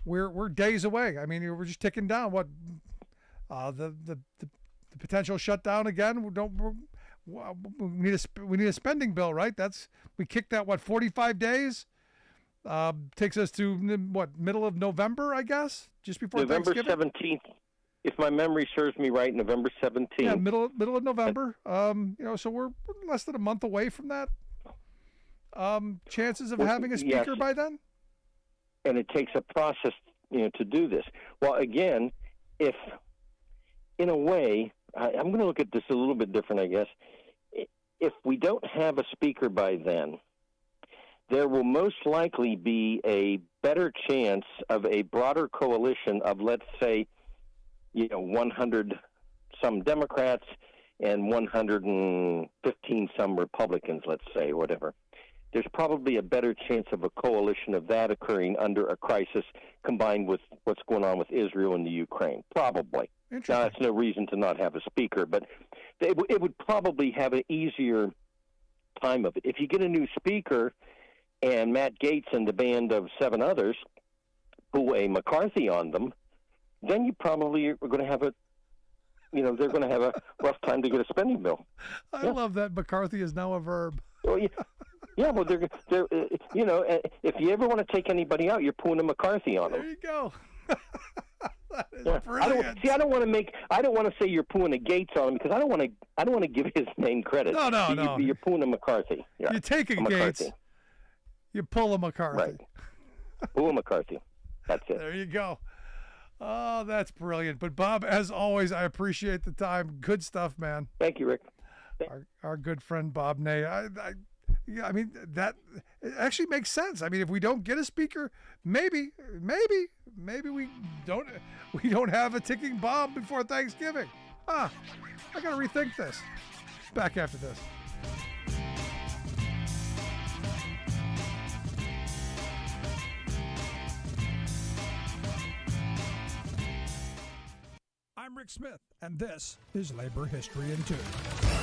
We're days away. I mean, we're just ticking down. What the potential shutdown again? We need a spending bill, right? We kicked that 45 days. Takes us to middle of November, I guess, just before November Thanksgiving. 17th, if my memory serves me right. November 17th. Yeah, middle of November. So we're less than a month away from that. Chances of having a speaker by then? And it takes a process, to do this. Well, again, if, in a way, I'm going to look at this a little bit different, I guess. If we don't have a speaker by then, there will most likely be a better chance of a broader coalition of, let's say, 100 some Democrats and 115 some Republicans, let's say, whatever. There's probably a better chance of a coalition of that occurring under a crisis combined with what's going on with Israel and the Ukraine. Probably. Now, that's no reason to not have a speaker, but it would probably have an easier time of it. If you get a new speaker and Matt Gaetz and the band of 7 others pull a McCarthy on them, then you probably are going to have they're going to have a rough time to get a spending bill. I love that McCarthy is now a verb. Well, yeah. Yeah, well, they're if you ever want to take anybody out, you're pulling a McCarthy on them. There you go. That is brilliant. I don't want to say you're pulling a Gaetz on him because I don't want to give his name credit. No. You're pulling a McCarthy. Yeah. You take a Gaetz, you pull a McCarthy. Right. Pull a McCarthy. That's it. There you go. Oh, that's brilliant. But Bob, as always, I appreciate the time. Good stuff, man. Thank you, Rick. Our good friend Bob Ney. I mean, that it actually makes sense. I mean, if we don't get a speaker, maybe we don't have a ticking bomb before Thanksgiving. I got to rethink this. Back after this. I'm Rick Smith, and this is Labor History in 2.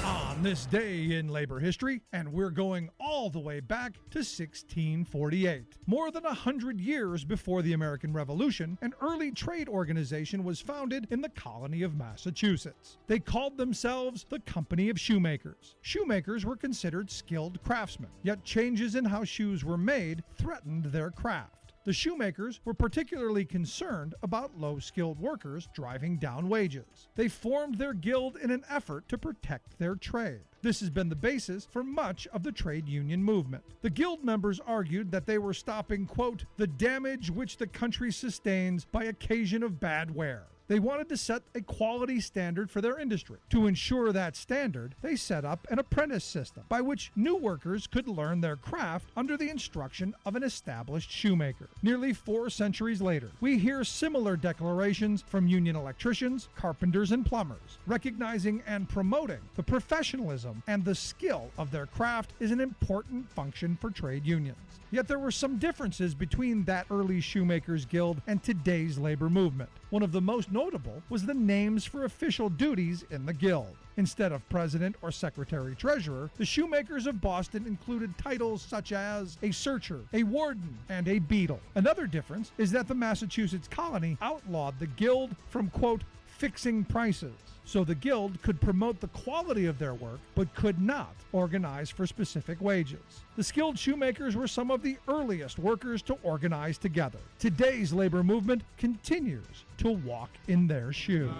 On this day in labor history, and we're going all the way back to 1648. More than 100 years before the American Revolution, an early trade organization was founded in the colony of Massachusetts. They called themselves the Company of Shoemakers. Shoemakers were considered skilled craftsmen, yet changes in how shoes were made threatened their craft. The shoemakers were particularly concerned about low-skilled workers driving down wages. They formed their guild in an effort to protect their trade. This has been the basis for much of the trade union movement. The guild members argued that they were stopping, quote, the damage which the country sustains by occasion of bad wear. They wanted to set a quality standard for their industry. To ensure that standard, they set up an apprentice system by which new workers could learn their craft under the instruction of an established shoemaker. Nearly 4 centuries later, we hear similar declarations from union electricians, carpenters, and plumbers. Recognizing and promoting the professionalism and the skill of their craft is an important function for trade unions. Yet there were some differences between that early shoemakers guild and today's labor movement. One of the most notable was the names for official duties in the guild. Instead of president or secretary-treasurer, the shoemakers of Boston included titles such as a searcher, a warden, and a beadle. Another difference is that the Massachusetts colony outlawed the guild from, quote, fixing prices. So the guild could promote the quality of their work, but could not organize for specific wages. The skilled shoemakers were some of the earliest workers to organize together. Today's labor movement continues to walk in their shoes.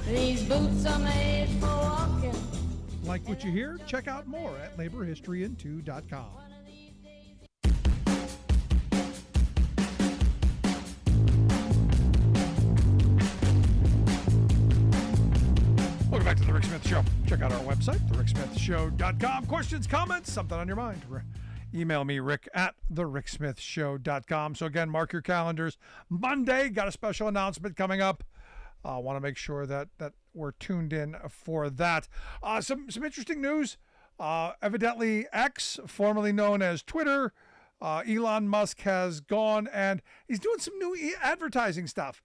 These boots are made for walking. Like what you hear? Check out more at laborhistoryin2.com. back to The Rick Smith Show. Check out our website, thericksmithshow.com. Questions, comments, something on your mind. Email me, Rick at thericksmithshow.com. So again, mark your calendars. Monday, got a special announcement coming up. I want to make sure that we're tuned in for that. Some interesting news. Evidently, X, formerly known as Twitter, Elon Musk has gone and he's doing some new advertising stuff.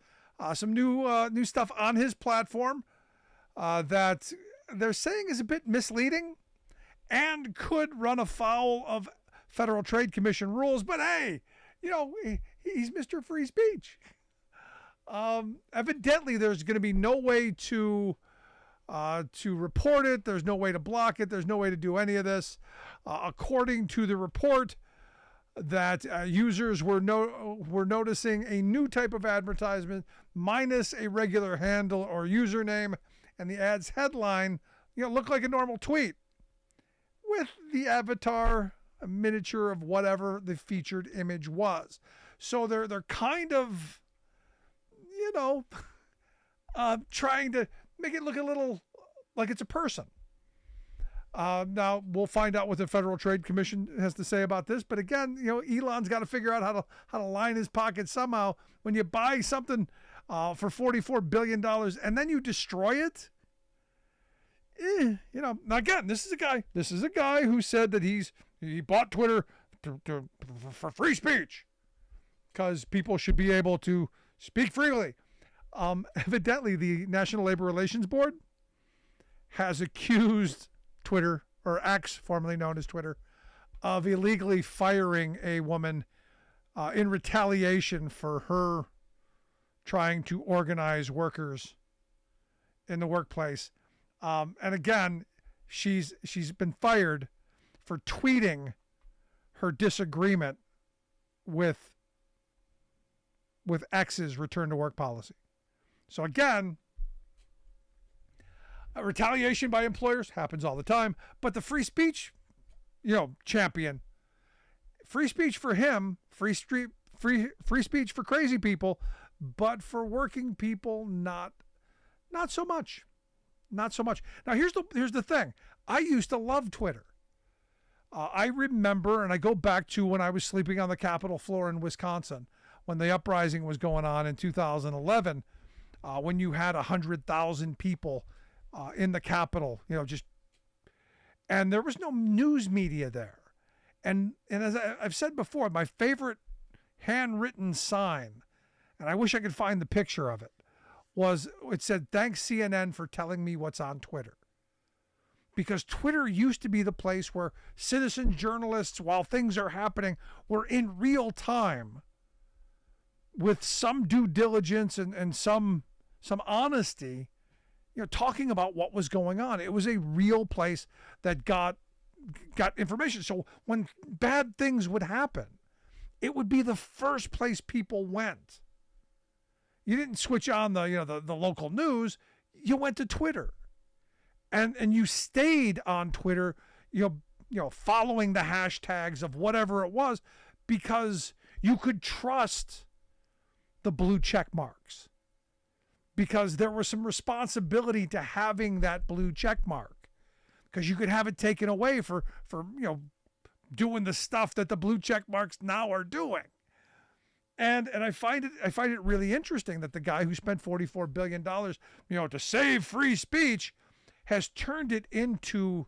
Some new stuff on his platform that they're saying is a bit misleading and could run afoul of Federal Trade Commission rules. But hey, he's Mr. Free Speech. Evidently, there's going to be no way to report it. There's no way to block it. There's no way to do any of this. According to the report, that users were noticing a new type of advertisement minus a regular handle or username, and the ad's headline, looked like a normal tweet with the avatar, a miniature of whatever the featured image was. So they're kind of, trying to make it look a little like it's a person. Now, we'll find out what the Federal Trade Commission has to say about this. But again, Elon's got to figure out how to line his pocket somehow. When you buy something for $44 billion and then you destroy it, now again, this is a guy who said that he bought Twitter for free speech because people should be able to speak freely. Evidently, the National Labor Relations Board has accused Twitter, or X, formerly known as Twitter, of illegally firing a woman in retaliation for her trying to organize workers in the workplace. And again, she's been fired for tweeting her disagreement with X's return to work policy. So again, retaliation by employers happens all the time, but the free speech, champion, free speech for him, free speech for crazy people, but for working people, not so much, not so much. Now here's the thing. I used to love Twitter. I remember, and I go back to when I was sleeping on the Capitol floor in Wisconsin, when the uprising was going on in 2011, when you had 100,000 people in the Capitol, and there was no news media there. And as I've said before, my favorite handwritten sign, and I wish I could find the picture of it, it said, "Thanks CNN for telling me what's on Twitter." Because Twitter used to be the place where citizen journalists, while things are happening, were in real time with some due diligence and some honesty, talking about what was going on. It was a real place that got information. So when bad things would happen, it would be the first place people went. You didn't switch on the local news. You went to Twitter, and you stayed on Twitter, following the hashtags of whatever it was, because you could trust the blue check marks. Because there was some responsibility to having that blue check mark, because you could have it taken away for doing the stuff that the blue check marks now are doing. And I find it really interesting that the guy who spent $44 billion, to save free speech, has turned it into,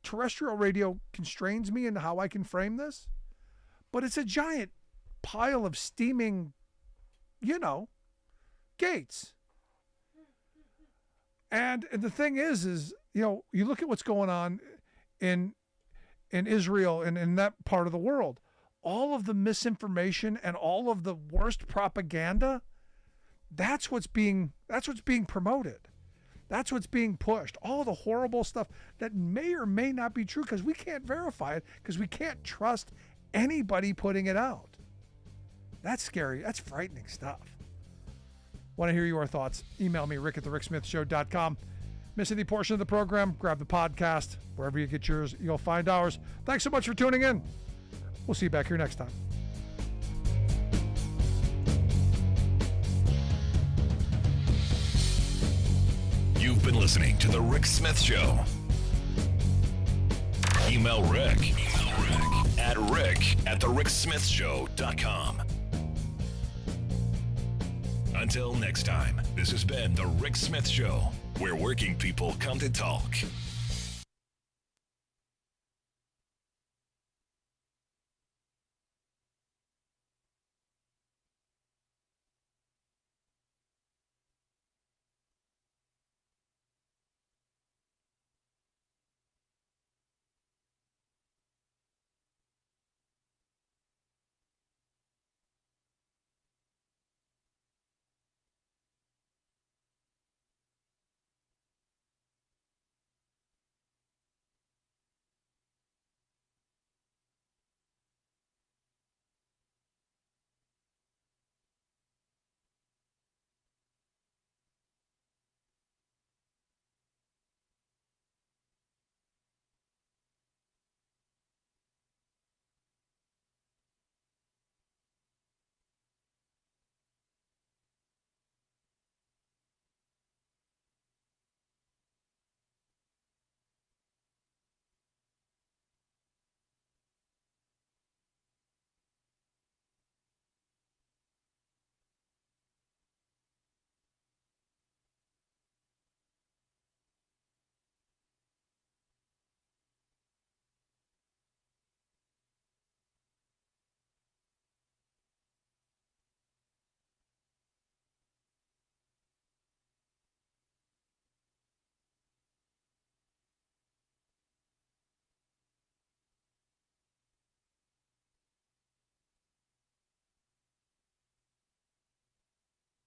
terrestrial radio constrains me in how I can frame this, but it's a giant pile of steaming, gates. And the thing is, you look at what's going on in Israel and in that part of the world, all of the misinformation and all of the worst propaganda, that's what's being promoted. That's what's being pushed. All the horrible stuff that may or may not be true, because we can't verify it, because we can't trust anybody putting it out. That's scary. That's frightening stuff. Want to hear your thoughts? Email me, Rick at thericksmithshow.com. Miss any portion of the program? Grab the podcast. Wherever you get yours, you'll find ours. Thanks so much for tuning in. We'll see you back here next time. You've been listening to The Rick Smith Show. Email Rick at rick@thericksmithshow.com. Until next time, this has been The Rick Smith Show, where working people come to talk.